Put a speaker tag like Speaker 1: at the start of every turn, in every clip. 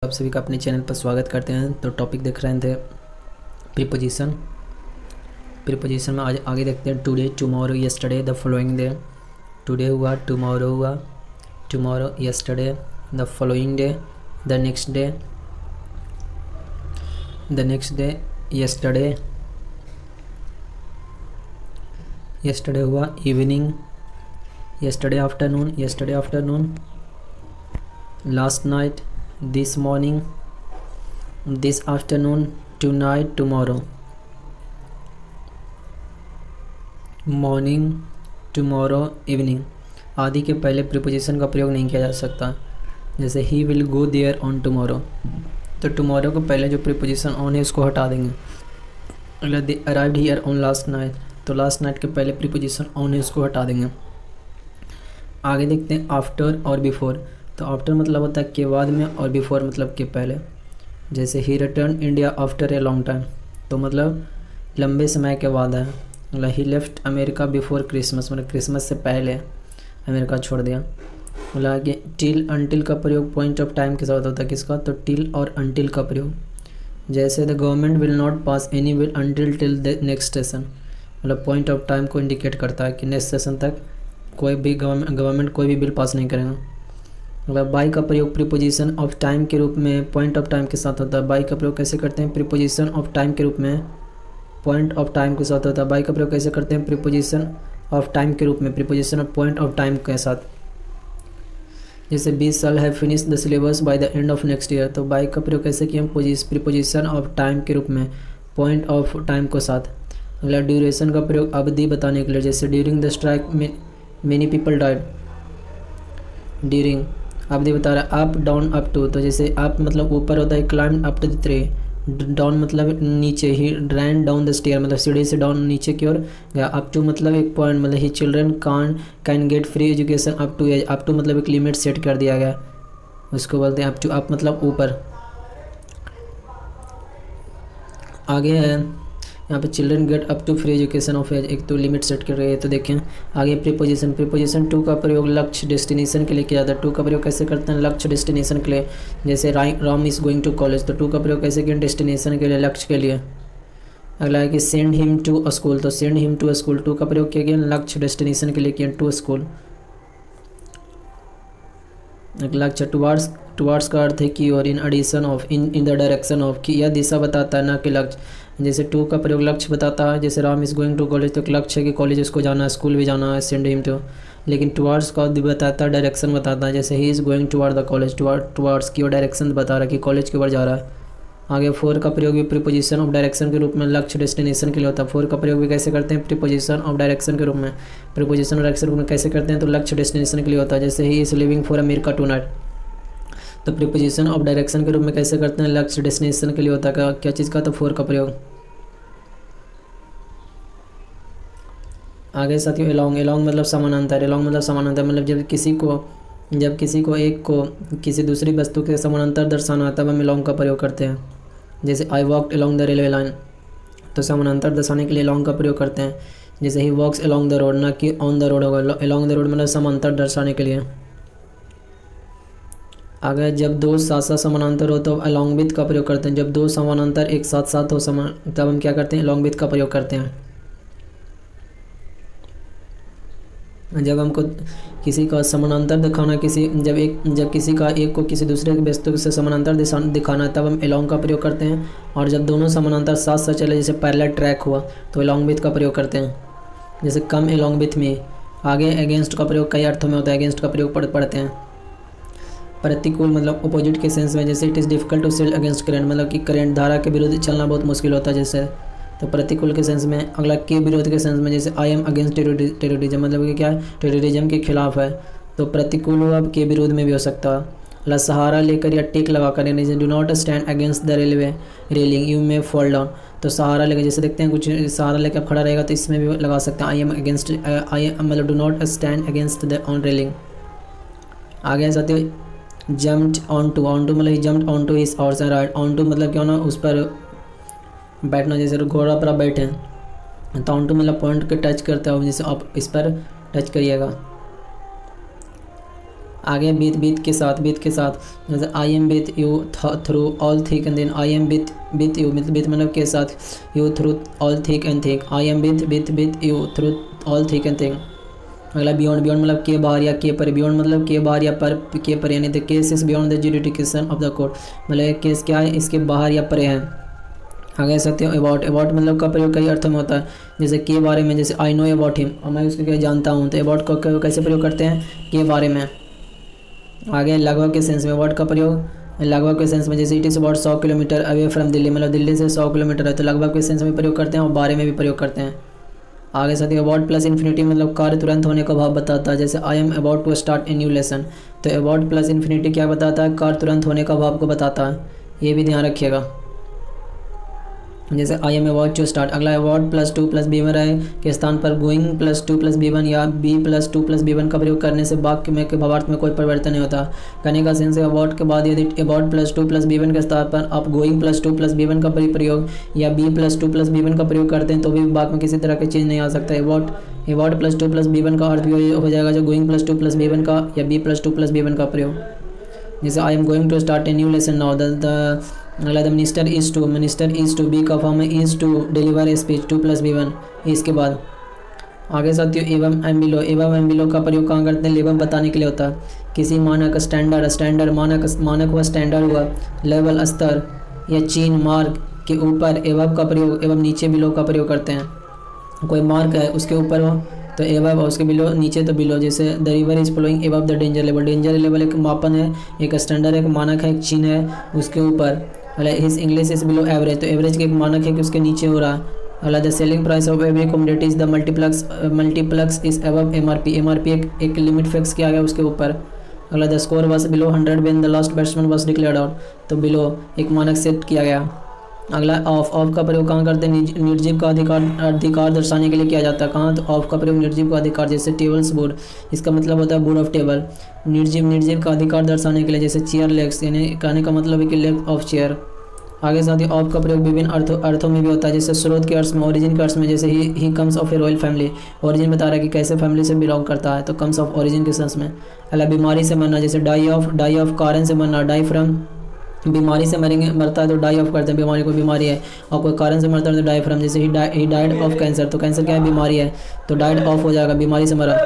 Speaker 1: आप सभी का अपने चैनल पर स्वागत करते हैं। तो टॉपिक देख रहे थे प्रीपोजिशन। प्रीपोजिशन में आज आगे देखते हैं today, tomorrow, yesterday, the following day. Today हुआ, टुमारो हुआ, tomorrow, yesterday, the following day, the next day, the next day, yesterday, yesterday हुआ, evening, yesterday afternoon, yesterday afternoon, last night, this morning, this afternoon, tonight, tomorrow, morning, tomorrow, evening आदि के पहले preposition का प्रयोग नहीं किया जा सकता। जैसे he will go there on tomorrow, तो tomorrow को पहले जो प्रीपोजिशन on है उसको हटा देंगे। अगर they arrived here on last night, तो last night के पहले प्रीपोजिशन on है उसको हटा देंगे। आगे देखते हैं आफ्टर और बिफोर। तो आफ्टर मतलब होता है के बाद में, और बिफोर मतलब के पहले। जैसे ही return India after a long time, तो मतलब लंबे समय के बाद है। मतलब ही लेफ्ट अमेरिका बिफोर क्रिसमस, मतलब क्रिसमस से पहले अमेरिका छोड़ दिया। मतलब कि टिल अनटिल का प्रयोग पॉइंट ऑफ टाइम के साथ होता है। किसका? तो टिल और अनटिल का प्रयोग। जैसे the government will not pass any bill until till the next session, मतलब पॉइंट ऑफ टाइम को इंडिकेट करता है कि नेक्स्ट सेशन तक कोई भी गवर्नमेंट कोई भी बिल पास नहीं करेगा। मतलब बाई का प्रयोग प्रीपोजिशन ऑफ टाइम के रूप में पॉइंट ऑफ टाइम के साथ होता है। बाई का प्रयोग कैसे करते हैं? प्रीपोजिशन ऑफ टाइम के रूप में पॉइंट ऑफ टाइम के साथ होता है। बाई का प्रयोग कैसे करते हैं? प्रीपोजिशन ऑफ टाइम के रूप में preposition of point of time के साथ। जैसे we shall have finish the syllabus by the end of next year, तो बाई का प्रयोग कैसे किया? प्रीपोजिशन ऑफ टाइम के रूप में पॉइंट ऑफ टाइम के साथ। अगला ड्यूरेशन का प्रयोग अवधि बताने के लिए। जैसे during the strike many people died, during अवधि बता रहा है। अप डाउन अप टू, तो जैसे अप मतलब ऊपर होता है, climb up to the tree. Down मतलब नीचे, he ran down the stair मतलब सीढ़ी से डाउन नीचे की ओर गया। अप टू मतलब एक पॉइंट, मतलब ही children can get free education up to age. Up to मतलब एक लिमिट सेट कर दिया गया, उसको बोलते हैं अप टू। अप मतलब ऊपर। आगे है यहाँ पे children get up to free education of age, एक तो लिमिट सेट कर रही है। तो देखें आगे प्रीपोजिशन। प्रीपोजिशन टू का प्रयोग लक्ष्य डेस्टिनेशन के लिए किया जाता है। टू का प्रयोग कैसे करते हैं? लक्ष्य डेस्टिनेशन के लिए। जैसे Ram is going to college, तो टू का प्रयोग कैसे किया? डेस्टिनेशन के लिए, लक्ष्य के लिए। अगला है कि send him to a school, तो send him to a school to का प्रयोग किया गया लक्ष्य डेस्टिनेशन के लिए किया, टू स्कूल। लक्ष्य टुवार्ड्स का अर्थ है कि और in addition of, in the direction of, कि यह दिशा बताता है ना कि लक्ष्य। जैसे टू का प्रयोग लक्ष्य बताता है। जैसे Ram is going to college, तो लक्ष्य है कि कॉलेज उसको जाना है, स्कूल भी जाना है, सेंड हिम टू। लेकिन टुवार्ड्स का बताता है, डायरेक्शन बताता है। जैसे he is going toward the college, towards की और डायरेक्शन बता रहा है कि कॉलेज की ओर जा रहा है। आगे फोर का प्रयोग भी प्रीपोजिशन ऑफ डायरेक्शन के रूप में लक्ष्य डेस्टिनेशन के लिए होता है। फोर का प्रयोग भी कैसे करते हैं? प्रीपोजिशन ऑफ डायरेक्शन के रूप में। प्रीपोजिशन ऑफ डायरेक्शन के रूप में कैसे करते हैं? तो लक्ष्य डेस्टिनेशन के लिए होता है। जैसे he is living for America tonight, तो प्रीपोजिशन ऑफ डायरेक्शन के रूप में कैसे करते हैं? लक्ष्य डेस्टिनेशन के लिए होता है। क्या चीज़ का? तो फोर का प्रयोग। आगे साथियों एलोंग। एलोंग मतलब समानांतर। एलोंग मतलब समानांतर, मतलब जब किसी को एक को किसी दूसरी वस्तु के समानांतर दर्शाना तब हम एलोंग का प्रयोग करते हैं। जैसे I walked along the railway line, तो समानांतर दर्शाने के लिए एलोंग का प्रयोग करते हैं। जैसे ही वॉक्स एलोंग द रोड, ना कि ऑन द रोड होगा। एलोंग द रोड मतलब समांतर दर्शाने के लिए। अगर जब दो साथ साथ समानांतर हो तो अलोंग विथ का प्रयोग करते हैं। जब दो समानांतर एक साथ साथ हो तब हम क्या करते हैं? अलोंग विथ का प्रयोग करते हैं। जब हमको किसी का समानांतर दिखाना, जब किसी का एक को किसी दूसरे वस्तु से समानांतर दिखाना है तब हम अलोंग का प्रयोग करते हैं। और जब दोनों समानांतर साथ साथ चले, जैसे पैरेलल ट्रैक हुआ, तो अलोंग विथ का प्रयोग करते हैं। जैसे कम अलोंग विथ में। आगे अगेंस्ट का प्रयोग कई अर्थों में होता है। अगेंस्ट का प्रयोग पढ़ते हैं। प्रतिकूल मतलब अपोजिट के सेंस में। जैसे it is difficult to sail against current, मतलब कि करंट धारा के विरुद्ध चलना बहुत मुश्किल होता है। जैसे तो प्रतिकूल के सेंस में। अगला के विरोध के सेंस में। जैसे आई एम अगेंस्ट टेररिज्म, मतलब कि क्या है? टेररिज्म के खिलाफ है। तो प्रतिकूल हो अब के विरोध में भी हो सकता है। अगला सहारा लेकर या टेक लगा कर, जैसे do not stand against the railway railing you may fall down, तो सहारा लेकर, जैसे देखते हैं कुछ सहारा लेकर खड़ा रहेगा तो इसमें भी लगा सकते हैं आई एम अगेंस्ट, मतलब do not stand against the on railing. आगे साथियों जम्प्ड ऑन टू मतलब ही jumped on to his horse and ride. On to मतलब क्या होना? उस पर बैठना। जैसे घोड़ा पर आप बैठे हैं तो ऑन टू मतलब पॉइंट के टच करते हो, जैसे आप इस पर टच करिएगा। आगे बीत के साथ जैसे I am with you through all thick and thin, I am with you मतलब के साथ, you through all thick and thick, I am with you through all thick and thick. अगला बियॉन्ड मतलब के बाहर या के पर, बियॉन्ड मतलब के बाहर या पर, के पर यानी the case is beyond the judicial of the court, मतलब केस क्या है इसके बाहर या परे है। आगे सकते हो अबाउट मतलब का प्रयोग कई अर्थों में होता है, जैसे के बारे में, जैसे आई नो अबाउट हिम, और मैं उसको क्या जानता हूँ, तो अबाउट को कैसे प्रयोग करते हैं, के बारे में। आगे लगभग के सेंस में अबाउट का प्रयोग लगभग के सेंस में, जैसे it is about 100 kilometre away from Delhi, मतलब दिल्ली से 100 किलोमीटर है, तो लगभग के सेंस में प्रयोग करते हैं और बारे में भी प्रयोग करते हैं। आगे साथ ही अबाउट प्लस इन्फिनिटी मतलब कार्य तुरंत होने का भाव बताता है, जैसे I am about to start a new lesson, तो अबाउट प्लस इन्फिनिटी क्या बताता है, कार्य तुरंत होने का भाव को बताता है, ये भी ध्यान रखिएगा। जैसे I am about to start. अगला about plus 2 plus B one रहे के स्थान पर going plus 2 plus B one या B plus 2 plus B one का प्रयोग करने से वाक्य में के भावार्थ में कोई परिवर्तन नहीं होता। कहने का सेंस है अबाउट के बाद यदि about plus 2 plus B one के स्थान पर आप going plus 2 plus B one का प्रयोग या B plus 2 plus B one का प्रयोग करते हैं तो भी वाक्य में किसी तरह की चीज़ नहीं आ सकता। About plus 2 plus B one का अर्थ भी हो जाएगा जो going plus 2 plus B one का या B plus 2 plus B one का प्रयोग। जैसे I am going to start a new lesson now, अगला the minister is to be का फॉर्म है is to deliver a speech 2 plus B one. इसके बाद आगे साथियों एवं एम बिलो का प्रयोग कहाँ करते हैं, लेवल बताने के लिए होता है। किसी मानक स्टैंडर्ड मानक हुआ स्टैंडर्ड हुआ लेवल स्तर या चीन मार्ग के ऊपर एवं का प्रयोग एवं नीचे बिलो का प्रयोग करते हैं। कोई मार्क है उसके ऊपर हो तो एवब, उसके बिलो नीचे तो बिलो। जैसे the river is flowing above the danger level एक मापन है, एक स्टैंडर्ड है, एक मानक है, एक चिन्ह है उसके ऊपर। His English is below average, तो एवरेज के एक मानक है कि उसके नीचे हो रहा है। अगला the selling price of every commodity is the multiplex is above MRP एक लिमिट फिक्स किया गया उसके ऊपर। अगला the score was below 100 when the last batsman was declared out, तो बिलो एक मानक सेट किया गया। अगला ऑफ का प्रयोग कहाँ करते हैं, निर्जीव का अधिकार दर्शाने के लिए किया जाता है। कहाँ, तो ऑफ का प्रयोग निर्जीव का अधिकार, जैसे टेबल्स बोर्ड, इसका मतलब होता है बोर्ड ऑफ टेबल। निर्जीव का अधिकार दर्शाने के लिए, जैसे चेयर लेग्स, यानी कहने का मतलब है कि लेग ऑफ चेयर। आगे साथ ही ऑफ का प्रयोग विभिन्न अर्थों में भी होता है, जैसे स्रोत के अर्थ में, ओरिजिन के अर्थ में, जैसे he comes of A royal family, origin बता रहा है कि कैसे फैमिली से बिलोंग करता है, तो कम्स ऑफ ओरिजिन के सेंस में। अगला बीमारी से मरना, जैसे डाई ऑफ कारण से मरना, डाई फ्रॉम बीमारी से मरता है तो डाई ऑफ करते हैं, बीमारी कोई बीमारी है, और कोई कारण से मरता है तो डाई फ्रॉम, जैसे ही डाइड ऑफ कैंसर, तो कैंसर क्या है, बीमारी है, तो डाइड ऑफ हो जाएगा, बीमारी से मरा।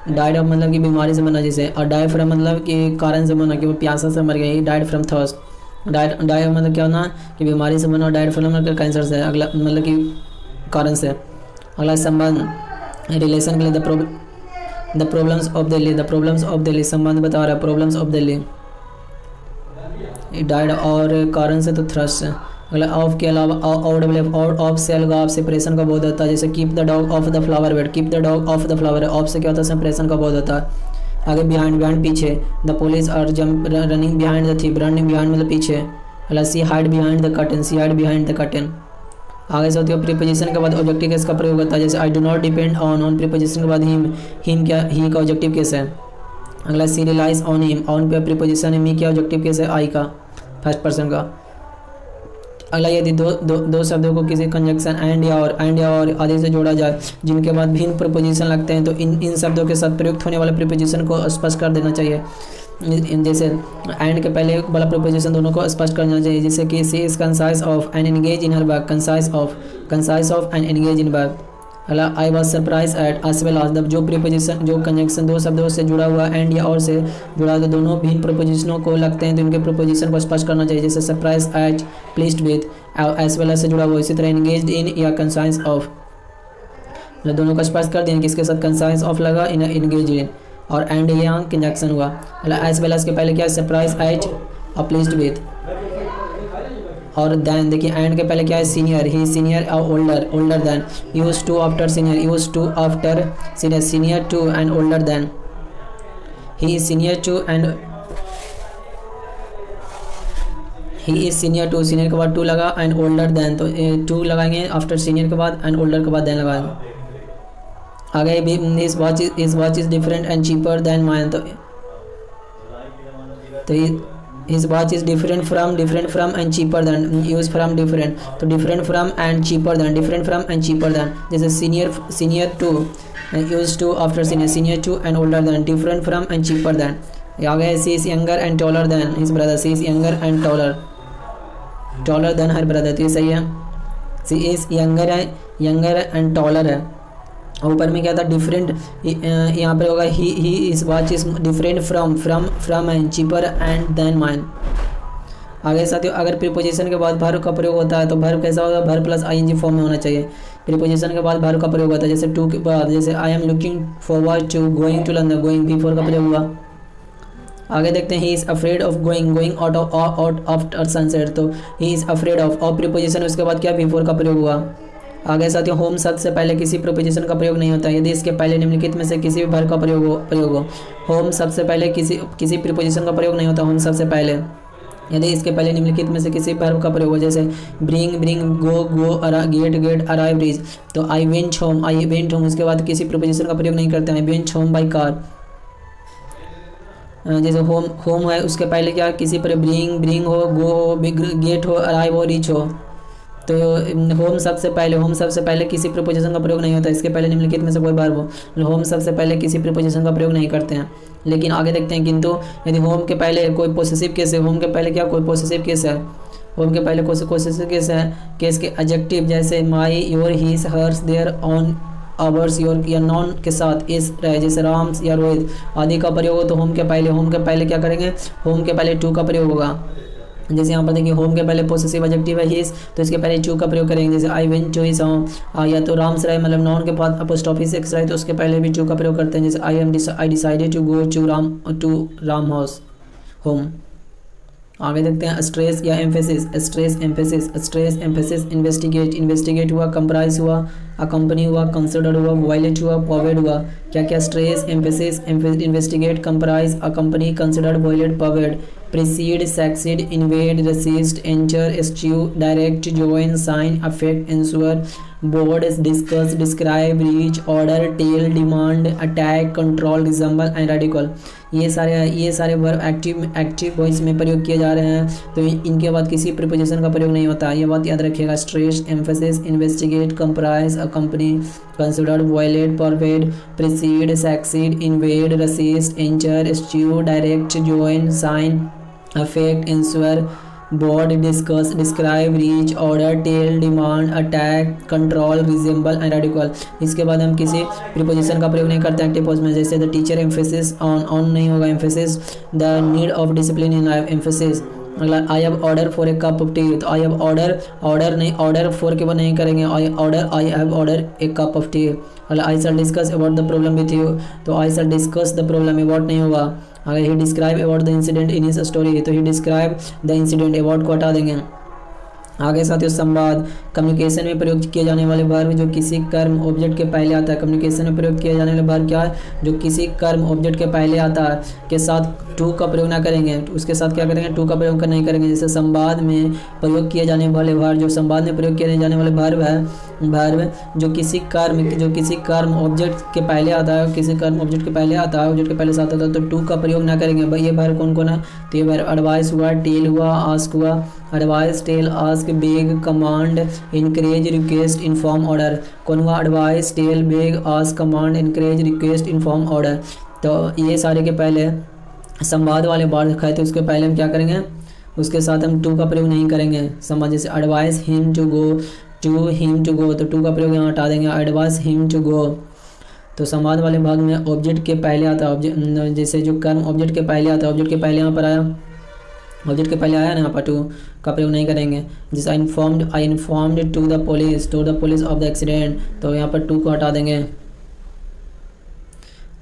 Speaker 1: डाइड ऑफ मतलब कि बीमारी से मरना, जैसे, और डाई फ्रॉम मतलब कि कारण से मरना, कि वो प्यासा से मर गया, he died from thirst. Die मतलब क्या होना कि बीमारी से मरना, और डाइड फ्रॉम मतलब कैंसर से, अगला मतलब कि कारण से। अगला संबंध रिलेशन के लिए द प्रॉब्लम्स ऑफ दिल्ली संबंध बता रहा है, प्रॉब्लम्स ऑफ दिल्ली, डाइड और कारण से तो थ्रस्ट से। अगला ऑफ के अलावा और ऑफ से अलगाव सेपरेशन का बोध होता है, जैसे keep the dog of the flower bed, keep the dog of the flower, of से क्या होता है, सेपरेशन का बोध होता है। आगे बिहाइंड पीछे, the police are running behind the thief, running behind मतलब पीछे। अगला she hid behind the curtain. आगे से होती है प्रीपोजिशन के बाद ऑब्जेक्टिव केस का प्रयोग होता है, जैसे I do not depend on preposition के बाद हिम क्या, ही का ऑब्जेक्टिव केस है। अगला सी रिलाइज ऑन हिम, ऑन पे प्रीपोजिशन है, मी क्या ऑब्जेक्टिव केस है, आई का फर्स्ट पर्सन का। अगला यदि दो शब्दों को किसी कंजक्शन एंड या और आदि से जोड़ा जाए जिनके बाद भिन्न प्रीपोजिशन लगते हैं तो इन शब्दों के साथ प्रयुक्त होने वाले प्रीपोजिशन को स्पष्ट कर देना चाहिए। जैसे एंड के पहले वाला प्रीपोजिशन दोनों को स्पष्ट करना चाहिए, जैसे कि she is concise of and engage in her work, concise of and engage in work. अगला I was surprise at as well as, जो प्रीपोजिशन जो कंजक्शन दो शब्दों से जुड़ा हुआ एंड या और से जुड़ा तो दोनों भिन्न प्रीपोजिशनों को लगते हैं तो इनके प्रीपोजिशन को स्पष्ट करना चाहिए, जैसे surprise at, pleased with, as well as से जुड़ा हुआ। इसी तरह एंगेज्ड इन या कंसाइज ऑफ, दोनों को स्पष्ट कर दें किसके साथ कंसाइज ऑफ लगा, इन एंगेज्ड इन, और एंड यहाँ कंजक्शन हुआ। एज वेल एज के पहले क्या है, सरप्राइज एट और प्लीज्ड विद, और देन देखिए एंड के पहले क्या है, सीनियर, ही सीनियर और older than, use to after senior, senior to and older than, he is senior to and he is senior to, senior के बाद टू लगा एंड ओल्डर देन, तो टू लगाएंगे आफ्टर सीनियर के बाद and older के बाद देन लगाएंगे। आगे भी इस watch is different and cheaper than mine, तो his watch is different from and cheaper than, use from different, तो different from and cheaper than, different from and cheaper than, जैसे senior to, use to after senior to and older than, different from and cheaper than. आ गया she is younger and taller than his brother, she is younger and taller than her brother, तो ये सही है। सी is younger and taller है। ऊपर में क्या था डिफरेंट, यहाँ पर होगा he is watch is different from and cheaper and then mine. आगे साथियों अगर प्रीपोजिशन के बाद वर्ब का प्रयोग होता है तो वर्ब कैसा होगा, वर्ब प्लस आईएनजी फॉर्म में होना चाहिए। प्रीपोजिशन के बाद वर्ब का प्रयोग होता है, जैसे टू के बाद जैसे I am looking forward to going to London, going before का प्रयोग हुआ। आगे देखते हैं he is afraid of going out after sunset, तो ही इज़ अफ्रेड ऑफ, और प्रीपोजिशन उसके बाद क्या बिफोर का प्रयोग हुआ। आगे साथियों होम शब्द से पहले किसी प्रीपोजिशन का प्रयोग नहीं होता यदि इसके पहले निम्नलिखित में से किसी भी वर्ब का प्रयोग हो। होम शब्द से पहले किसी प्रीपोजिशन का प्रयोग नहीं होता होम शब्द से पहले यदि इसके पहले निम्नलिखित में से किसी वर्ब का प्रयोग हो, जैसे ब्रिंग गो गेट अराइव रीच, तो आई वेंट होम उसके बाद किसी प्रीपोजिशन का प्रयोग नहीं करते हैं, I went home by car. जैसे होम है उसके पहले क्या किसी पर ब्रिंग हो, गो हो, गेट हो, अराइव हो, रीच हो, तो होम सबसे पहले किसी प्रीपोजिशन का प्रयोग नहीं होता, इसके पहले निम्नलिखित में से कोई वर्ब हो। होम सबसे पहले किसी प्रीपोजिशन का प्रयोग नहीं करते हैं। लेकिन आगे देखते हैं किंतु यदि होम के पहले कोई पोसेसिव केस है, होम के पहले क्या कोई पोसेसिव केस है, होम के पहले पोसेसिव केस है, केस के एडजेक्टिव जैसे my, your, his, hers, their, own, ours, your या नॉन के साथ इस रहे, जैसे राम्स या रोहित आदि का प्रयोग हो तो होम के पहले क्या करेंगे, होम के पहले टू का प्रयोग होगा। जैसे यहाँ पर देखिए होम के पहले पोसेसिव एडजेक्टिव है हिज, तो इसके पहले टू का प्रयोग करेंगे, जैसे I went to his home, या तो राम्स रहे मतलब नॉन के बाद अपोस्ट्रोफी एक्स रहे तो उसके पहले भी टू का प्रयोग करते हैं, जैसे I decided to go to Ram house home. आगे देखते हैं स्ट्रेस या एम्फेसिस, स्ट्रेस एम्फेसिस, इन्वेस्टिगेट हुआ, कंप्राइज हुआ, अकम्पनी हुआ, कंसिडर हुआ, वायलेट हुआ, पॉवेड हुआ। क्या क्या stress emphasis investigate comprise accompany consider violate pervade. Precede succeed invade resist enter eschew direct join sign affect ensure board discuss describe reach order tell demand attack control resemble and radical. ये सारे verb active voice में प्रयोग किए जा रहे हैं, तो इनके बाद किसी प्रीपोजिशन का प्रयोग नहीं होता, ये बात याद रखिएगा। Stress emphasis investigate comprise accompany consider violate pervade precede succeed invade resist enter eschew direct join sign affect ensure board discuss describe reach order tell demand attack control resemble and radical. इसके बाद हम किसी preposition का प्रयोग नहीं करते active pause में, जैसे द टीचर एम्फेसिस ऑन नहीं होगा, emphasis the need of discipline in life emphasis. अगला I have order for a cup of tea, तो आई हैव ऑर्डर फॉर के बाद नहीं करेंगे, I have order a cup of tea. अगला I shall discuss about the problem with you, तो I shall discuss the problem about नहीं होगा। अगर he describe about the incident in his story, तो he describe the incident about को हटा देंगे। आगे साथियों संवाद कम्युनिकेशन में प्रयोग किए जाने वाले वर्ब जो किसी कर्म ऑब्जेक्ट के पहले आता है। कम्युनिकेशन में प्रयोग किए जाने वाले वर्ब क्या है, जो किसी कर्म ऑब्जेक्ट के पहले आता है के साथ टू का प्रयोग ना करेंगे, उसके साथ क्या करेंगे, टू का प्रयोग नहीं करेंगे। जैसे संवाद में प्रयोग किए जाने वाले वर्ब, जो संवाद में प्रयोग किए जाने वाले वर्ब है, वर्ब जो किसी कर्म ऑब्जेक्ट के पहले आता है, किसी कर्म ऑब्जेक्ट के पहले आता है, ऑब्जेक्ट के पहले साथ आता है, तो टू का प्रयोग ना करेंगे। भाई ये वर्ब कौन कौन है, तो ये वर्ब एडवाइस हुआ, टेल हुआ, आस्क हुआ। Advise, tell, ask, beg, command, encourage, request, inform, order. कौन हुआ, advise, tell, beg, ask, command, encourage, request, inform, order. तो ये सारे के पहले संवाद वाले वर्ड दिखाए थे, उसके पहले हम क्या करेंगे, उसके साथ हम टू का प्रयोग नहीं करेंगे। संवाद जैसे एडवाइस हिम टू गो, तो टू का प्रयोग यहाँ हटा देंगे, एडवाइस हिम टू गो। तो संवाद वाले भाग में ऑब्जेक्ट के पहले आता है, जैसे जो कर्म ऑब्जेक्ट के पहले आता है, ऑब्जेक्ट के पहले यहाँ पर आया, ऑब्जेक्ट के पहले आया ना, यहाँ पर टू का प्रयोग नहीं करेंगे। जैसे I informed to the police of the accident, तो यहाँ पर टू को हटा देंगे।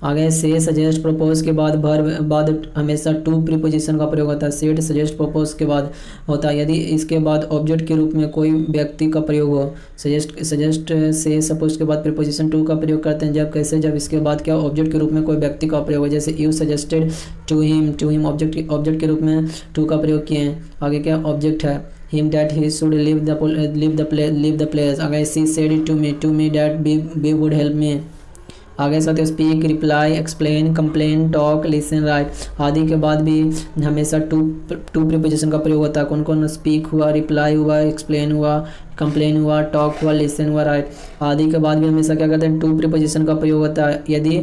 Speaker 1: आगे से सजेस्ट प्रपोज के बाद हमेशा टू प्रीपोजिशन का प्रयोग होता है। सेट सजेस्ट प्रपोज के बाद होता है यदि इसके बाद ऑब्जेक्ट के रूप में कोई व्यक्ति का प्रयोग हो। सजेस्ट से सपोज के बाद प्रीपोजिशन टू का प्रयोग करते हैं जब इसके बाद क्या ऑब्जेक्ट के रूप में कोई व्यक्ति का प्रयोग हो। जैसे you suggested to him object के रूप में टू का प्रयोग किए हैं। आगे क्या ऑब्जेक्ट है him that he should leave the place. अगर she said to me that B would help me, आगे साथ ही speak, reply, explain, complain, talk, listen, write आदि के बाद भी हमेशा टू प्रीपोजिशन का प्रयोग होता है। कौन कौन? स्पीक हुआ, रिप्लाई हुआ, एक्सप्लेन हुआ, कंप्लेन हुआ, टॉक हुआ, लिसन हुआ, राइट आदि के बाद भी हमेशा क्या करते हैं? टू प्रीपोजिशन का प्रयोग होता है। यदि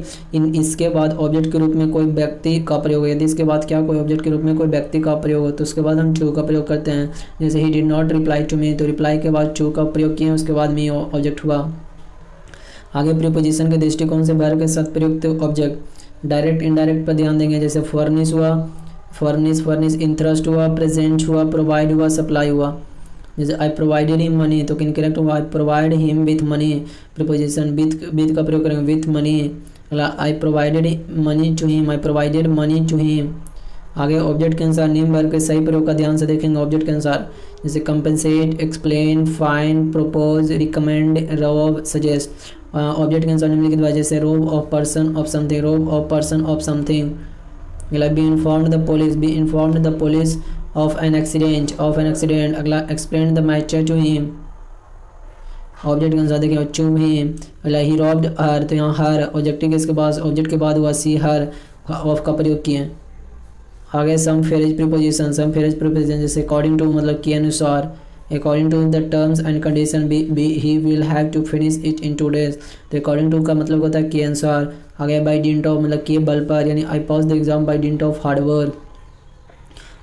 Speaker 1: इसके बाद ऑब्जेक्ट के रूप में कोई व्यक्ति का प्रयोग, यदि इसके बाद क्या कोई ऑब्जेक्ट के रूप में कोई व्यक्ति का प्रयोग हो तो उसके बाद हम टू का प्रयोग करते हैं। जैसे he did not reply to me, तो रिप्लाई के बाद टू का प्रयोग किए, उसके बाद मी ऑब्जेक्ट हुआ। आगे प्रीपोजिशन के दृष्टिकोण से वर्ब के साथ प्रयुक्त ऑब्जेक्ट डायरेक्ट इनडायरेक्ट पर ध्यान देंगे। जैसे फर्निश हुआ, फर्निश, इंटरेस्ट हुआ, प्रेजेंट हुआ, प्रोवाइड हुआ, सप्लाई हुआ। जैसे आई प्रोवाइडेड हिम मनी, तो इनकरेक्ट हुआ I provide him with money, preposition with का प्रयोग करेंगे, with money. I provided money to him, I provided money to him. आगे ऑब्जेक्ट के अनुसार निम्न वर्ग के सही प्रयोग का ध्यान से देखेंगे। ऑब्जेक्ट के अनुसार जैसे compensate, explain, find, propose, recommend, rob, suggest. Object के अनुसार निम्नलिखित वजह से rob of person of something, rob of person of something. B informed the police of an accident, अगला explain the matter to him. Object के अनुसार देखें to him. अगला ही रॉब्ड हर, तो यहाँ हर ऑब्जेक्ट के बाद हुआ सी हर ऑफ का प्रयोग किए। आगे सम फेरेज प्रीपोजिशन, जैसे अकॉर्डिंग टू मतलब के अनुसार, according to the terms and condition he will have to finish it in 2 days, तो अकॉर्डिंग टू का मतलब होता है के अनुसार। आगे बाई डिंट ऑफ मतलब के बल पर, यानी I pass the exam by dint of hard work.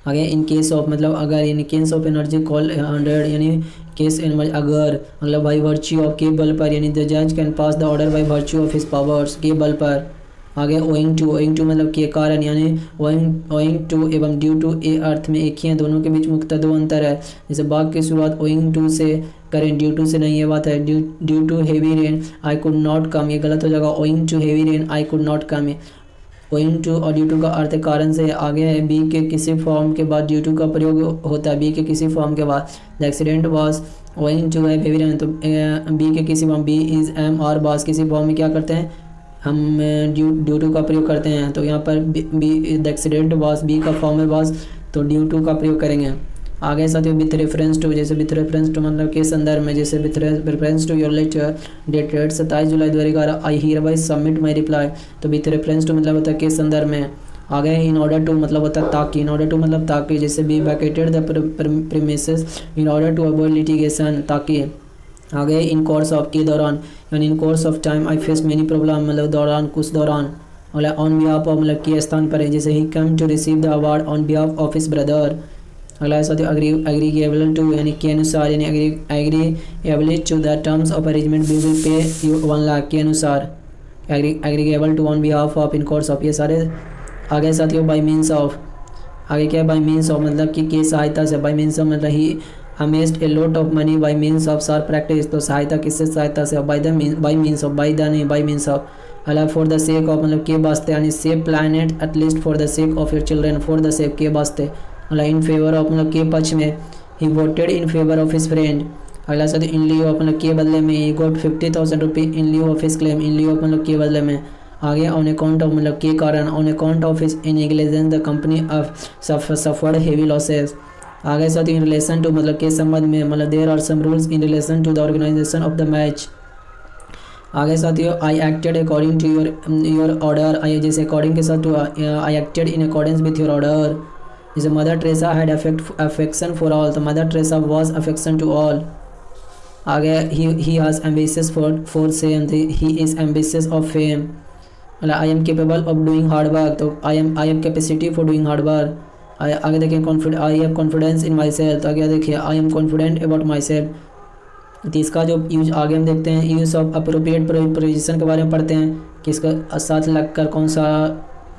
Speaker 1: आगे इन केस ऑफ मतलब अगर, in case of energy call 100, यानी केस अगर मतलब बाई वर्च्यू ऑफ के बल पर, यानी द जज can pass the order by virtue of his powers, के बल पर। आगे ओइंग टू मतलब के कारण, यानी ओइंग टू एवं ड्यू टू ए अर्थ में एक ही है, दोनों के बीच मुख्यतः 2 अंतर है। जैसे वाक्य की शुरुआत ओइंग टू से करें, ड्यू टू से नहीं, ये बात है। Due to heavy rain I could not come, ये गलत हो जाएगा। Owing to heavy rain I could not come, owing to और ड्यू टू का अर्थ कारण से। आगे है बी के किसी फॉर्म के बाद ड्यू टू का प्रयोग होता है, बी के किसी फॉर्म के बाद। The accident was owing to है हेवी रेन, तो बी के किसी फॉर्म, बी इज एम और वाज किसी फॉर्म में क्या करते हैं हम? ड्यू टू का प्रयोग करते हैं। तो यहाँ पर be the accident was, be का फॉर्म है वाज, तो ड्यू टू का प्रयोग करेंगे। आगे साथियों विथ रेफरेंस टू, जैसे विथ रेफरेंस टू मतलब के संदर्भ में, जैसे with reference to your letter dated 27 July 2011 I hereby submit my reply, तो विथ रेफरेंस टू मतलब होता है के संदर्भ में। आगे इन ऑर्डर टू मतलब होता है ताकि, इन ऑर्डर टू मतलब ताकि, जैसे B vacated the premises in order to avoid litigation, ताकि। आगे इन कोर्स ऑफ के दौरान, यानी in course of time I face many problem मतलब दौरान, कुछ दौरान। मतलब ऑन बिहाफ ऑफ मतलब के स्थान पर है, जैसे he come to receive the award on behalf of his brother. अगला साथ एग्रीगेबल टू यानी के अनुसार, यानी agreeable to the terms of arrangement we will pay you 1 lakh के अनुसार। Agreeable to on behalf of in course of, ये सारे। आगे साथियों बाई मीन्स ऑफ, आगे क्या है बाई मीन्स ऑफ मतलब कि के सहायता से। बाई मीन्स ऑफ मतलब he amassed a lot of money by means of sharp practice, तो सहायता किससे सहायता से? By means of, by the नहीं बाई मीन्स ऑफ। अला फॉर द सेक ऑफ मतलब के वास्ते, यानी save planet at least for the sake of your children, for the sake के वास्ते। मतलब इन फेवर ऑफ मतलब के पक्ष में, he voted in favour of his friend. अगला साथ इन लियो ऑफ मतलब के बदले में, ही गॉट 50,000 रुपये in lieu of his claim, in lieu of मतलब के बदले में। आगे ऑन अकाउंट ऑफ मतलब के कारण, on account of his negligence the company of suffered heavy losses. आगे साथ इन रिलेशन टू मतलब के संबंध में, मतलब there are some rules in relation to the organisation of the match. आगे साथियों I acted according to your order, I जैसे अकॉर्डिंग के साथ I acted in accordance with your order. जैसे Mother Teresa had affection for all, तो Mother Teresa was affection to all. आगे he has ambitious for same, he is ambitious of fame. मतलब I am capable of doing hard work, तो I am capacity for doing hard work. आगे देखिए I have confidence in my self, तो आगे देखिए I am confident about my self. तो इसका जो यूज आगे हम देखते हैं, यूज ऑफ अप्रोप्रिएट प्रोपोजिशन के बारे में पढ़ते हैं कि इसका साथ लगकर कौन सा,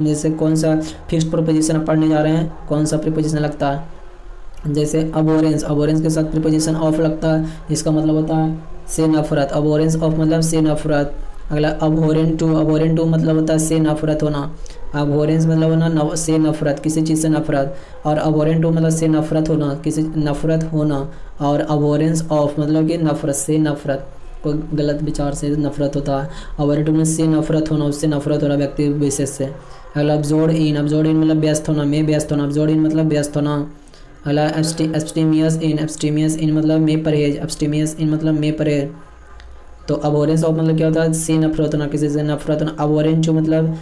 Speaker 1: जैसे कौन सा फिक्स्ड प्रोपोजिशन पढ़ने जा रहे हैं, कौन सा प्रीपोजिशन लगता है। जैसे अबोरेंस के साथ प्रीपोजिशन ऑफ लगता है, इसका मतलब होता है से नफरत। अबोरेंस ऑफ मतलब से नफरत। अगला अबोरेंट टू मतलब होता है से नफरत होना। अबोरेंस मतलब होना से नफरत, किसी चीज़ से नफरत। और अबोरेंट टू मतलब से नफरत होना, किसी नफरत होना। और अबोरेंस ऑफ मतलब कि नफरत से, नफरत कोई गलत विचार से नफरत होता है। अबोरेंट टू मतलब से नफरत होना, उससे नफरत होना व्यक्ति विशेष से। अगला अब्जॉर्ड इन मतलब व्यस्त होना, में व्यस्त होना। अब्जॉर्ड इन मतलब व्यस्त होना। अगला एब्स्टीमियस इन मतलब में परहेज, एब्स्टीमियस इन मतलब में परहेज। तो अबोरेंस ऑफ मतलब क्या होता है, से नफरत होना, किसी से नफरत होना। अबोरेंस टू मतलब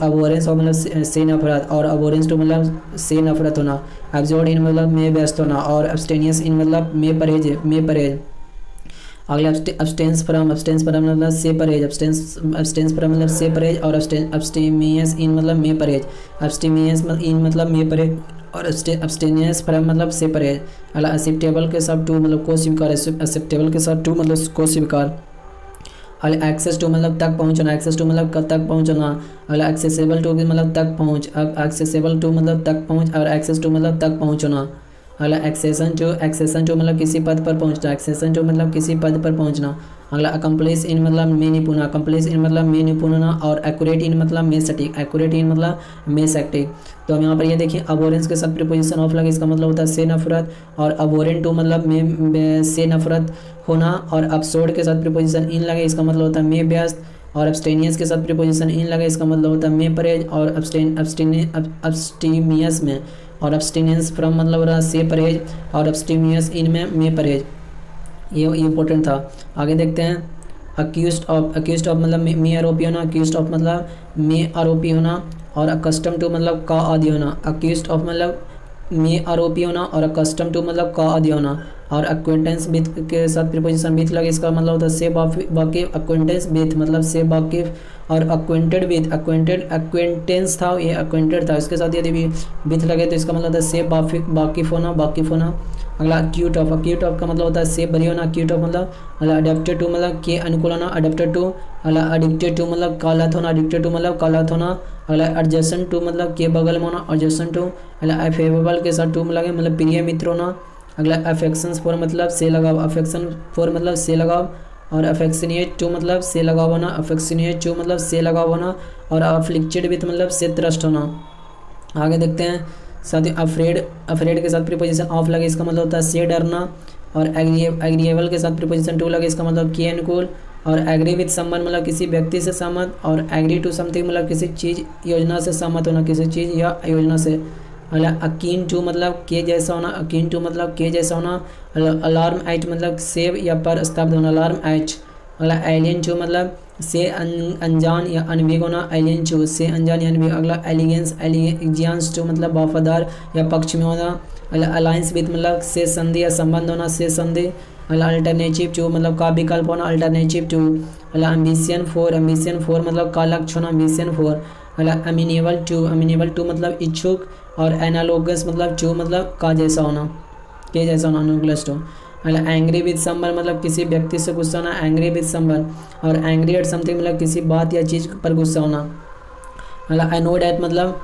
Speaker 1: अबोरेंस ऑफ मतलब से नफरत, और अबोरेंस टू मतलब से नफरत होना। एब्सोर्ड इन मतलब में व्यस्त होना, और एब्सटेनियस इन मतलब में परहेज। अगले अब्सटेंस फ्रॉम मतलब से परहेज, अब्सटेंस फ्रॉम मतलब से परहेज, और अब्सटेमियस इन मतलब में परहेज, अब्सटेमियस इन मतलब में परहेज, और अब्सटेनियस फ्रॉम मतलब से परहेज। अगला एक्सेप्टेबल के साथ टू मतलब को स्वीकार, एक्सेप्टेबल के साथ टू मतलब को स्वीकार। अगला एक्सेस टू मतलब तक पहुंचना, एक्सेस टू मतलब कब तक पहुंचना। अगला एक्सेसिबल टू मतलब तक पहुंच, अब एक्सेसिबल टू मतलब तक पहुंच, और एक्सेस टू मतलब तक पहुंचना। अगला एक्सेसन टू मतलब किसी पद पर पहुंचना, एक्सेसन टू मतलब किसी पद पर पहुंचना। अगला अकम्प्लिश इन मतलब में निपुण, अकम्प्लिश इन मतलब में निपुण होना, और एक्यूरेट इन मतलब में सटीक, एक्यूरेट इन मतलब में सटीक। तो हम यहाँ पर ये देखिए अबोरेंस के साथ प्रीपोजिशन ऑफ लगे, इसका मतलब होता है से नफरत, और अबोरेंट टू मतलब में से नफरत होना, और अपसोर्ड के साथ प्रीपोजिशन इन लगे, इसका मतलब होता है में व्यस्त, और अब्सटेनियस के साथ प्रीपोजिशन इन लगे, इसका मतलब होता है में परहेज, और अब्सटीमियस में, और अब्सटीनेंस फ्रॉम मतलब रहा से परहेज, और अब्सटीमियस इन में परहेज। ये इंपॉर्टेंट था। आगे देखते हैं अक्यूज्ड ऑफ मतलब में आरोपी होना, अक्यूज्ड ऑफ मतलब में आरोपी होना, और अकस्टम टू मतलब का आदि होना। अक्यूज्ड ऑफ मतलब में आरोपी होना, और अकस्टम टू मतलब का आदि होना, और अक्वेंटेंस विथ के साथ प्रीपोजिशन विथ लगे, इसका मतलब होता है से वाकिफ, अक्वेंटेंस विथ मतलब से वाकिफ, और अक्वेंटेड विथ, अक्वेंटेंस था ये अक्वेंटेड था, इसके साथ यदि भी विथ लगे तो इसका मतलब होता है से वाकिफ होना। अगला अक्यूट ऑफ का मतलब होता है से बरी होना, अक्यूट ऑफ मतलब अगला अडेप्टेड टू मतलब के अनुकूल होना, अडेप्टेड टू। अगला एडिक्टेड टू मतलब कालत होना, एडिक्टेड टू मतलब कालत होना। अगला एडजस्टेंट टू मतलब के बगल में होना, एडजस्टेंट टू। अगला अफेवेबल के साथ टू में लगे मतलब प्रिय मित्र होना। अगला अफेक्शंस फॉर मतलब से लगाव, अफेक्शन फॉर मतलब से लगाव, और अफेक्शनिएट टू मतलब से लगाव होना, अफेक्शनिएट टू मतलब से लगाव होना, और अफ्लिक्टेड विथ मतलब से त्रस्त होना। आगे देखते हैं साथ ही अफ्रेड के साथ प्रीपोजिशन ऑफ लगे, इसका मतलब होता है से डरना, और एग्रीएबल के साथ प्रीपोजिशन टू लगे, इसका मतलब के अनुकूल, और एग्री विथ समवन मतलब किसी व्यक्ति से सहमत, और एग्री टू समथिंग मतलब किसी चीज़ योजना से सहमत होना, किसी चीज़ या योजना से। अगला अकीन टू मतलब के जैसा होना, अकीन टू मतलब के जैसा होना। अलार्म एट मतलब सेव या पर स्तब्ध होना, अलार्म एट। अगला एलियन टू मतलब से अनजान या अनभिज्ञ होना, एलियन टू से अनजान या अनभिज्ञ। अगला एलिगेंस टू मतलब वफादार या पक्ष में होना। अगला अलायंस विथ मतलब से संधि या संबंध होना, से संधि। अगला अल्टरनेटिव टू मतलब का विकल्प होना, अल्टरनेटिव टू। अगला एम्बिशन फोर मतलब का लक्ष्य होना, एम्बिशन फोर। अगला अमीनेबल टू मतलब इच्छुक, और एनालोगस मतलब टू मतलब का जैसा होना, के जैसा होना, एनालोगस टू। अगला एंग्री विद समवन मतलब किसी व्यक्ति से गुस्सा होना, एंग्री विद समवन, और एंग्री एट समथिंग मतलब किसी बात या चीज़ पर गुस्सा होना। अगला अनोयड एट मतलब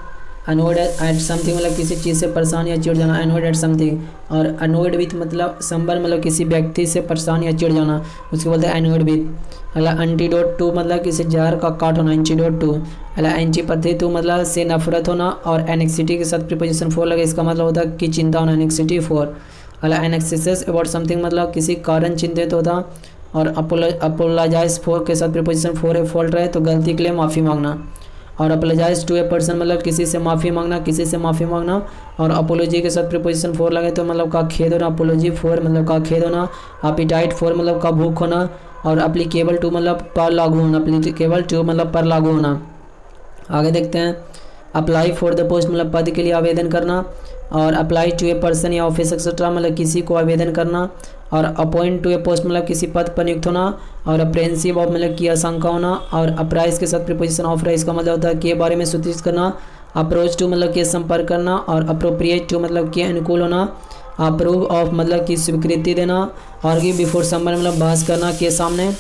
Speaker 1: अनोयड एट समथिंग मतलब किसी चीज़ से परेशान या चिढ़ जाना, अनोयड एट समथिंग। और अनोयड विथ मतलब समवन मतलब किसी व्यक्ति से परेशान या चिढ़ जाना, उसको बोलते हैं अनोयड विथ। अगला एंटीडोट टू मतलब किसी जहर का काट होना, एंटीडोट टू। अगला एंटीपैथी टू मतलब से नफरत होना, और एनेक्सिटी के साथ प्रीपोजिशन फोर लगे, इसका मतलब होता है कि चिंता होना, एनेक्सिटी फोर। अगला एनेक्सिस अबाउट समथिंग मतलब किसी कारण चिंतित होता, और अपोलोजाइज फोर के साथ प्रीपोजिशन फोर है फॉल्ट रहे तो गलती के लिए माफ़ी मांगना, और अपोलोजाइज टू ए पर्सन मतलब किसी से माफ़ी मांगना, और अपोलॉजी के साथ प्रीपोजिशन फोर लगे तो मतलब का खेद होना, अपोलॉजी फोर मतलब का खेद होना। एपिटाइट फोर मतलब का भूख होना, और अप्लीकेबल टू मतलब पर लागू होना, अप्लीकेबल टू मतलब पर लागू होना। आगे देखते हैं अप्लाई फॉर द पोस्ट मतलब पद के लिए आवेदन करना, और अप्लाई टू ए पर्सन या ऑफिस एक्सेट्रा मतलब किसी को आवेदन करना, और अपॉइंट टू ए पोस्ट मतलब किसी पद पर नियुक्त होना, और अप्रेंसिव ऑफ मतलब की आशंका होना, और अप्राइज के साथ प्रीपोजिशन ऑफ राइज का मतलब होता है के बारे में सूचित करना। अप्रोच टू मतलब के संपर्क करना, और अप्रोप्रिएट टू मतलब के अनुकूल होना। अप्रूव ऑफ मतलब की स्वीकृति देना। आर्ग्यू बिफोर समवन मतलब बहस करना के सामने,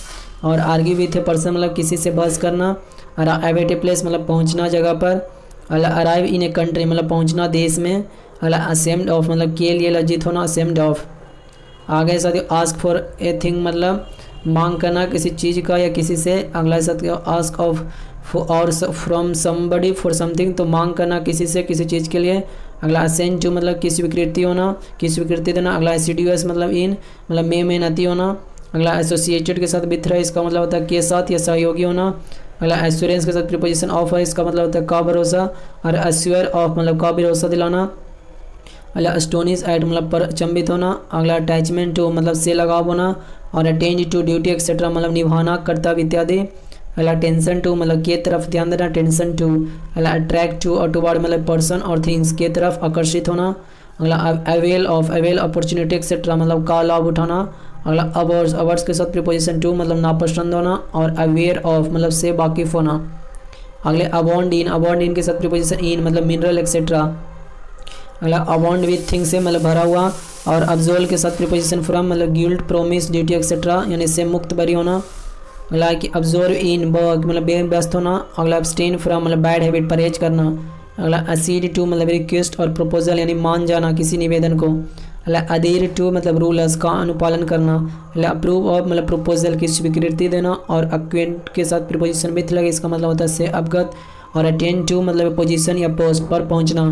Speaker 1: और आर्ग्यू विथ ए पर्सन मतलब किसी से बहस करना। और अवेट ए प्लेस मतलब पहुंचना जगह पर। अराइव इन ए कंट्री मतलब पहुंचना देश में। अगला असेम्ड ऑफ मतलब के लिए लज्जित होना, असेम्ड ऑफ। आगे साथियों आस्क फॉर ए थिंग मतलब मांग करना किसी चीज़ का या किसी से। अगला साथियों आस्क ऑफ और फ्रॉम समबडी फॉर समथिंग तो मांग करना किसी से किसी चीज़ के लिए। अगला असेंट टू मतलब की स्वीकृति होना, की स्वीकृति देना। अगला एसिडियस मतलब इन मतलब में मेहनती होना। अगला एसोसिएटेड के साथ विथ है, इसका मतलब होता है के साथ या सहयोगी होना। अगला एश्योरेंस के साथ प्रीपोजिशन ऑफ है, इसका मतलब होता है का भरोसा। और एश्योर ऑफ मतलब का भरोसा दिलाना। अगला स्टोनिश एट मतलब पर अचंभित होना। अगला अटैचमेंट टू मतलब से लगाव होना। और अटेंड टू ड्यूटी एक्सेट्रा मतलब निभाना कर्तव्य इत्यादि। अगला टेंशन टू मतलब के तरफ ध्यान देना टेंशन टू। अगला अट्रैक्ट टू और टूवर्ड मतलब पर्सन और थिंग्स के तरफ आकर्षित होना। अगला avail of avail opportunity etcetera मतलब का लाभ उठाना। अगला अवर्स अवर्स के साथ प्रीपोजिशन टू मतलब नापसंद होना। और अवेयर ऑफ मतलब से वाकिफ होना। अगले अबाउंड इन के साथ प्रीपोजिशन इन मतलब मिनरल एक्सेट्रा। अगला अबाउंड विथ थिंग्स से मतलब भरा हुआ। और अब्जोल के साथ प्रीपोजिशन फ्रॉम मतलब गिल्ट प्रोमिस ड्यूटी एक्सेट्रा यानी से मुक्त बरी होना। अगला कि अब्जॉर्व इन वर्क मतलब व्यस्त होना। अगला अब्सटेन फ्रॉम मतलब बैड हैबिट परहेज करना। अगला असीड टू मतलब रिक्वेस्ट और प्रपोजल यानी मान जाना किसी निवेदन को। अगला अधीर टू मतलब रूल्स का अनुपालन करना। अगला अप्रूव ऑफ मतलब प्रपोजल की स्वीकृति देना। और अक्वेंट के साथ प्रीपोजिशन विथ लगे इसका मतलब होता है से अवगत। और अटेंड टू मतलब पोजीशन या पोस्ट पर पहुंचना।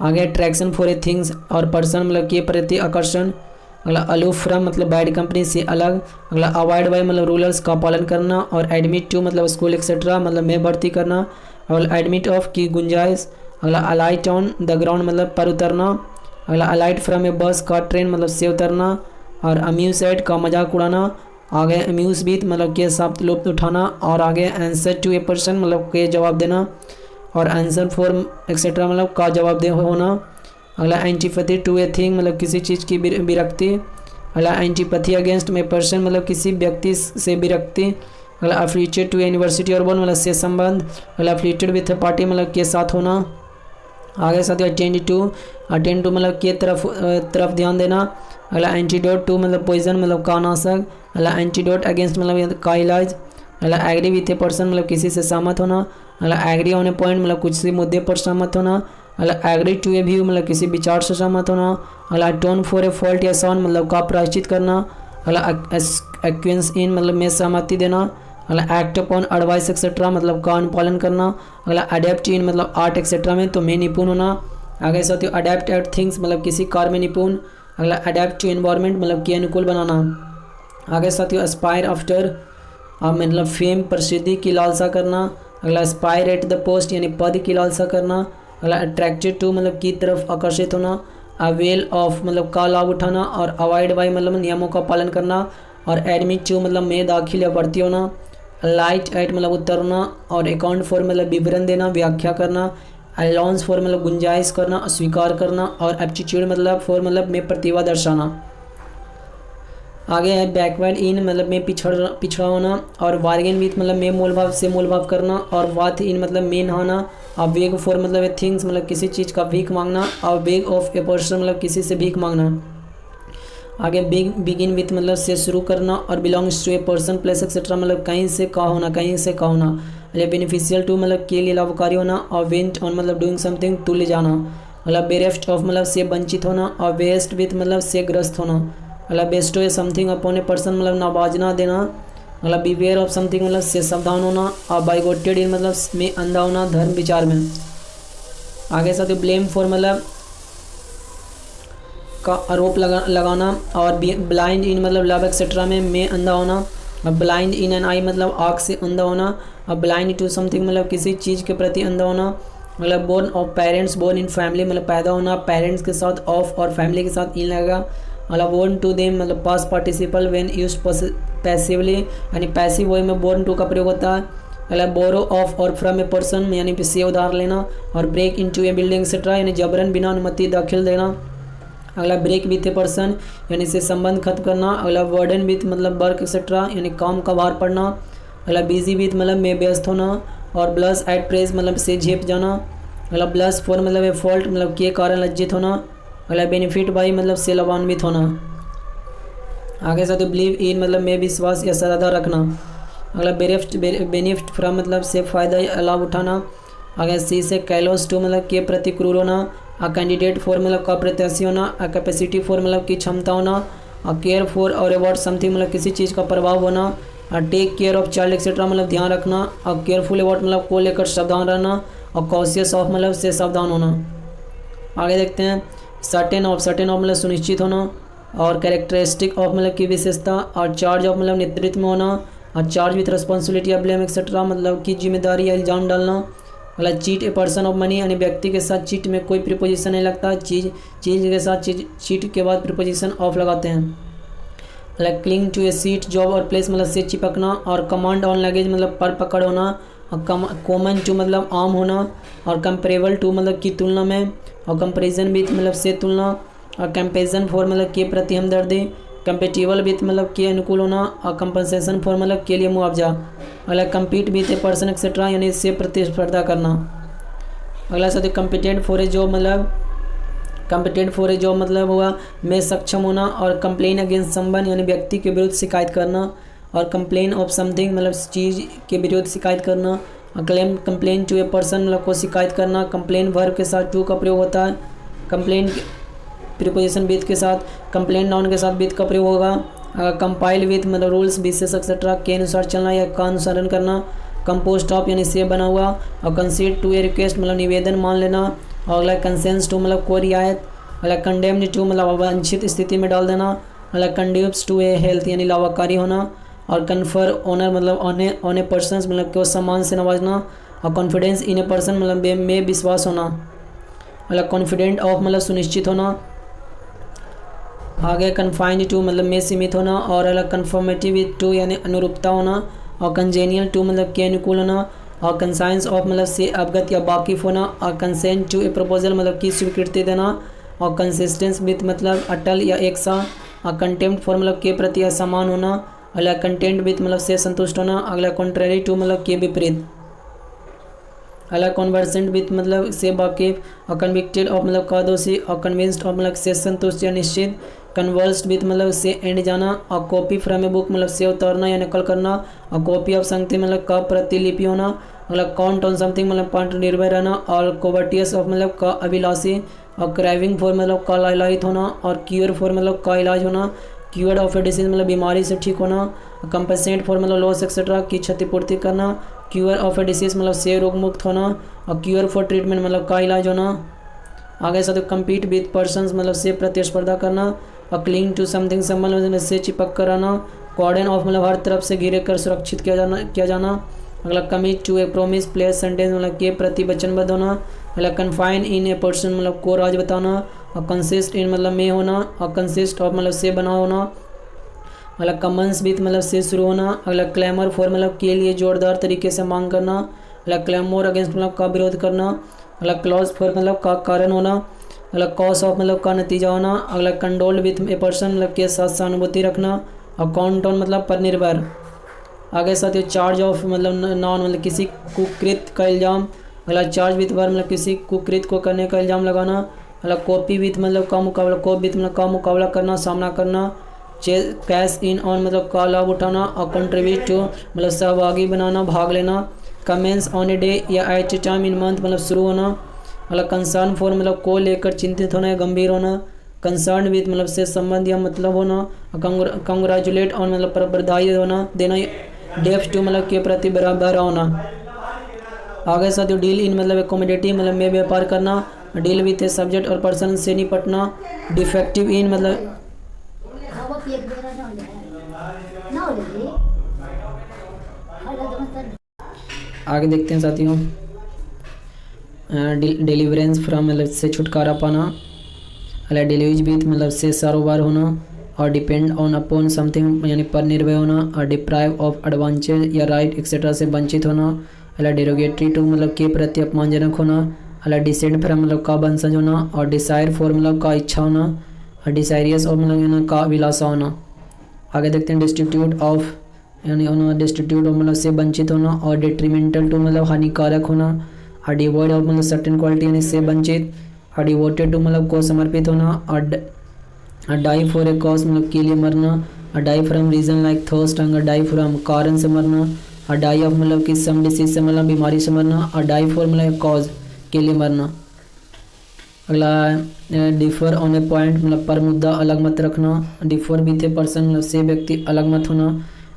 Speaker 1: आगे अट्रैक्शन फॉर ए थिंग्स और पर्सन मतलब के प्रति आकर्षण। अगला अलूफ फ्रॉम मतलब बैड कंपनी से अलग। अगला अवॉइड बाय मतलब रूल्स का पालन करना। और एडमिट टू मतलब स्कूल एक्सेट्रा मतलब में भर्ती करना। अगला एडमिट ऑफ की गुंजाइश। अगला अलाइट ऑन द ग्राउंड मतलब पर उतरना। अगला अलाइट फ्रॉम ए बस का ट्रेन मतलब से उतरना। और अम्यूज एट का मजाक उड़ाना। आगे अम्यूज बीत मतलब के साथ लुत्फ उठाना। और आगे आंसर टू ए पर्सन मतलब के जवाब देना। और आंसर फॉर एक्सेट्रा मतलब का जवाब दे होना। अगला एंटीपैथी टू ए थिंग मतलब किसी चीज़ की विरक्ति। अगला एंटीपैथी अगेंस्ट में पर्सन मतलब किसी व्यक्ति से विरक्ति। अगला अफ्लीटेड टू यूनिवर्सिटी और बोल मतलब से संबंध। अगला अफ्लीटेड विथ पार्टी मतलब के साथ होना। आगे साथ अटेंड टू मतलब के तरफ ध्यान देना। अगला एंटीडोट टू मतलब पॉइजन मतलब का नाशक। अगला एंटीडोट अगेंस्ट मतलब का इलाज। अगला एग्री विथ ए पर्सन मतलब किसी से सहमत होना। अगला एग्री ऑन ए पॉइंट मतलब कुछ से मुद्दे पर सहमत होना। अगला एग्री टू ए व्यू मतलब किसी विचार से सहमत होना। अगला टोन फॉर ए फॉल्ट या सॉन मतलब का प्रायश्चित करना। अगला एक्वेंस इन मतलब में सहमति देना। अगला एक्ट अपॉन एडवाइस एक्सेट्रा मतलब का अनुपालन करना। अगला अडेप्ट इन मतलब आर्ट एक्सेट्रा में तो में निपुण होना। आगे साथियों अडेप्ट एट थिंग्स मतलब किसी कार्य में निपुण। अगला अडेप्ट टू एनवायरनमेंट मतलब के अनुकूल बनाना। आगे साथियों एस्पायर आफ्टर मतलब फेम प्रसिद्धि की लालसा करना। अगला एस्पायर एट द पोस्ट यानी पद की लालसा करना। अगला अट्रैक्टेड टू मतलब की तरफ आकर्षित होना। अवेल ऑफ मतलब का लाभ उठाना। और अवॉइड बाय मतलब नियमों का पालन करना। और एडमिट टू मतलब में दाखिल या भर्ती होना। लाइट एट मतलब उतरना। और अकाउंट फॉर मतलब विवरण देना व्याख्या करना। अलाउंस फॉर मतलब गुंजाइश करना अस्वीकार करना। और एप्टीट्यूड मतलब फॉर मतलब में प्रतिभा दर्शाना। आगे है बैकवर्ड इन मतलब में पिछड़ा होना। और बार्गेन विथ मतलब में मोल भाव से मोल भाव करना। और वाथ इन मतलब में नहाना। और बेग फॉर मतलब ए थिंग्स मतलब किसी चीज़ का भीख मांगना। और बेग ऑफ ए पर्सन मतलब किसी से भीख मांगना। आगे बिगिन विथ मतलब से शुरू करना। और belongs to a person place etcetera मतलब कहीं से का होना कहीं से का होना। बेनिफिशियल टू मतलब के लिए लाभकारी होना। और वेंट ऑन मतलब डूइंग समथिंग टू ले जाना। मतलब बेरेफ्ट ऑफ मतलब से वंचित होना। और वेस्ट विथ मतलब से ग्रस्त होना। मतलब Bairstow A something upon a person मतलब नवाजना देना। मतलब बीवेयर ऑफ समथिंग मतलब से सावधान होना। और बाइगोटेड इन मतलब में अंधा होना धर्म विचार में। आगे साथ ब्लेम फॉर मतलब का आरोप लगाना। और ब्लाइंड इन मतलब लव एक्सेट्रा में अंधा होना। और ब्लाइंड इन एन आई मतलब आँख से अंधा होना। और ब्लाइंड टू समथिंग मतलब किसी चीज़ के प्रति अंधा होना। मतलब born of parents born in family मतलब पैदा होना। पेरेंट्स के साथ ऑफ और फैमिली के साथ इन लगेगा। मतलब बोर्न टू देम मतलब past participle when use passively यानी पैसिव वे में बोर्न टू का प्रयोग होता है। मतलब बोरो ऑफ और फ्रॉम ए पर्सन यानी से उधार लेना। और ब्रेक इनटू ए बिल्डिंग एक्सेट्रा यानी जबरन बिना अनुमति दाखिल देना। अगला ब्रेक विथ ए पर्सन यानी से संबंध खत्म करना। अगला वर्डन विथ मतलब वर्क एक्सेट्रा यानी काम का भार पड़ना। अगला बिजी विथ मतलब में व्यस्त होना। और ब्लस एट प्रेस मतलब से झेप जाना। अगला ब्लस फॉर मतलब ए फॉल्ट मतलब के कारण लज्जित होना। अगला बेनिफिट बाई मतलब से लाभान्वित होना। आगे साथ बिलीव इन मतलब में विश्वास या श्रद्धा रखना। अगला बेनिफिट फ्रॉम मतलब से फ़ायदा या लाभ उठाना। आगे सी से कैलोस टू मतलब के प्रति क्रूर होना। आ कैंडिडेट फॉर मतलब का प्रत्याशी होना। आ कैपेसिटी फॉर मतलब की क्षमता होना। और केयर फॉर और अबाउट समथिंग मतलब किसी चीज़ का प्रभाव होना। और take care of child etcetera मतलब ध्यान रखना। और केयरफुल अबाउट मतलब को लेकर सावधान रहना। और कॉशियस ऑफ मतलब से सावधान होना। आगे देखते हैं सर्टेन ऑफ मतलब सुनिश्चित होना। और कैरेक्टरिस्टिक ऑफ मतलब की विशेषता। और चार्ज ऑफ मतलब नेतृत्व में होना। और चार्ज विथ रिस्पॉन्सिबिलिटी या ब्लेम एक्सेट्रा मतलब की जिम्मेदारी या इल्ज़ाम डालना। अगला cheat a person of money, यानी व्यक्ति के साथ चीट में कोई प्रीपोजिशन नहीं लगता, चीज के साथ चीट के बाद प्रीपोजिशन ऑफ लगाते हैं। अगला cling to a seat, job और प्लेस मतलब से चिपकना, और कमांड ऑन लगेज मतलब पर पकड़ होना, और कॉमन टू मतलब आम होना, और कंपेरेबल टू मतलब की तुलना में, और कंपेरिजन विथ मतलब से तुलना, और कंपेरिजन फॉर मतलब के प्रति हमदर्दी, कंपेटिबल विथ मतलब के अनुकूल होना, और कंपनसेशन फॉर मतलब के लिए मुआवजा। अगला compete with a person etcetera, यानी इससे प्रतिस्पर्धा करना। अगला साथ कम्पिटेंट फॉर ए जॉब मतलब हुआ में सक्षम होना, और कंप्लेन अगेंस्ट समवन यानी व्यक्ति के विरुद्ध शिकायत करना, और कंप्लेन ऑफ समथिंग मतलब चीज़ के विरुद्ध शिकायत करना, और कंप्लेन टू ए पर्सन मतलब को शिकायत करना। कंप्लेन वर्ब के साथ टू का प्रयोग होता है, कंप्लेन प्रीपोजिशन विथ के साथ, कंप्लेन नाउन के साथ विथ का प्रयोग होगा। कंपाइल विथ मतलब रूल्स विशेष एक्सेट्रा के अनुसार चलना या का अनुसरण करना। कंपोस्ट ऑफ यानी से बना हुआ, और कंसीड टू ए रिक्वेस्ट मतलब निवेदन मान लेना, और अगला कंसेंस टू मतलब कोई रियायत। अगला कंडेम्ड टू मतलब अवांछित स्थिति में डाल देना। अगला कंड्यूस टू ए हेल्थ यानी लाभकारी होना, और कन्फर ऑनर मतलब ऑन ए पर्सन मतलब को सम्मान से नवाजना, और कॉन्फिडेंस इन ए पर्सन मतलब में विश्वास होना। अगला कॉन्फिडेंट ऑफ मतलब सुनिश्चित होना। आगे कन्फाइंड टू मतलब में सीमित होना, और अलग कन्फर्मेटिव विथ टू यानी अनुरूपता होना, और कंजेनियल टू मतलब के अनुकूल होना, और कंसाइंस ऑफ मतलब से अवगत या वाकिफ होना, और कंसेंट टू ए प्रपोजल मतलब की स्वीकृति देना, और कंसिस्टेंस विथ मतलब अटल या एक सा, और कंटेम्प्ट फॉर मतलब के प्रति असमान होना। अगला कंटेंट विथ मतलब से संतुष्ट होना। अगला कॉन्ट्रेरी टू मतलब के विपरीत। अगला कॉन्वर्सेंट विथ मतलब से वाकिफ, और कन्विक्टेड ऑफ मतलब का दोषी, और कन्विंस्ड ऑफ मतलब से संतुष्ट या निश्चित। कन्वर्स्ड विथ मतलब से एंड जाना, और कॉपी फ्रॉम ए बुक मतलब से उतारना या नकल करना, और कॉपी ऑफ समथिंग मतलब का प्रतिलिपि होना। अगला काउंट ऑन समथिंग मतलब पर निर्भर रहना, और कोवर्टियस ऑफ मतलब का अभिलाषी, और क्राइविंग फॉर मतलब का लालायित होना, और क्यूर फॉर मतलब का इलाज होना। क्यूअर्ड ऑफ ए डिसीज मतलब बीमारी से ठीक होना। कंपनसेट फॉर मतलब लॉस एक्सेट्रा की क्षतिपूर्ति करना। क्यूअर ऑफ ए डिसीज मतलब से रोग मुक्त होना, और क्यूअर फॉर ट्रीटमेंट मतलब का इलाज होना। आगे साथ कम्पीट विथ पर्सनस मतलब से प्रतिस्पर्धा करना, और क्लिंग टू समथिंग मतलब से चिपक कर आना। कॉर्डन ऑफ मतलब हर तरफ से घिरे कर सुरक्षित किया जाना। अगला commit to a promise place sentence मतलब के प्रति वचनबद्ध होना। अगला कन्फाइन इन ए पर्सन मतलब को राज बताना, और कंसिस्ट इन मतलब में होना, और कंसिस्ट ऑफ मतलब से बना होना। अगला कमन्स विथ मतलब से शुरू होना। अगला क्लेमर फॉर मतलब के लिए जोरदार तरीके से मांग करना। अगला क्लेमोर अगेंस्ट मतलब का विरोध करना। अगला क्लॉज फॉर मतलब का कारण होना। अगला कॉज ऑफ मतलब का नतीजा होना। अगला कंडोल विथ ए पर्सन मतलब के साथ सहानुभूति रखना, और काउंट ऑन मतलब पर निर्भर। आगे साथ ही चार्ज ऑफ मतलब नॉन मतलब किसी कुकृत का इल्ज़ाम। अगला चार्ज विथ वर्ब मतलब किसी कुकृत को करने का इल्ज़ाम लगाना। अगला कॉपी विथ मतलब का मुकाबला, कॉप विथ मतलब का मुकाबला करना, सामना करना। कैश इन ऑन मतलब का लाभ उठाना, और कंट्रीब्यूट टू मतलब सहभागी बनाना, भाग लेना। कमेंस ऑन ए डे या at a time in month मतलब शुरू होना। अगला कंसर्न फॉर मतलब को लेकर चिंतित होना या गंभीर होना। कंसर्न विथ मतलब से संबंध या मतलब होना। कंग्रेचुलेट ऑन मतलब पर बधाई होना देना। डेफ टू मतलब के प्रति बराबर होना। आगे साथ डील इन मतलब कॉमोडिटी मतलब में व्यापार करना। डील विथ ए सब्जेक्ट और पर्सन से निपटना। डिफेक्टिव इन मतलब आगे देखते हैं साथियों। डिलीवरेंस फ्रॉम मतलब से छुटकारा पाना। अगला डिलीज विथ मतलब से सारोबार होना, और डिपेंड ऑन अपॉन समथिंग यानी पर निर्भर होना, और डिप्राइव ऑफ एडवांटेज या राइट एक्सेट्रा से वंचित होना। अगला डेरोगेटरी टू मतलब के प्रति अपमानजनक होना। अगला डिसेंड फ्रॉम मतलब का वंशज होना, और डिसायर फॉर मतलब का इच्छा होना, और डिसाइरियस और मतलब का अभिलाषा होना। आगे देखते हैं डिस्ट्रीब्यूट ऑफ यानी होना, डिस्ट्रीब्यूट ऑफ मतलब से वंचित होना, और डिट्रीमेंटल टू मतलब हानिकारक होना, और डिवॉइड ऑफ मतलब सर्टेन क्वालिटी यानी से वंचित, और डिवोटेड टू मतलब को समर्पित होना, और डाई फॉर ए कॉज मतलब के लिए मरना, और die from reason like thirst, और डाई फ्रॉम कारण से मरना, और डाई ऑफ मतलब कि सम डिसीज से मतलब बीमारी से मरना, और डाई फॉर मतलब कॉज के लिए मरना। अगला डिफर ऑन ए पॉइंट मतलब पर मुद्दा अलग मत रखना। डिफर विथ ए पर्सन मतलब से व्यक्ति अलग मत होना।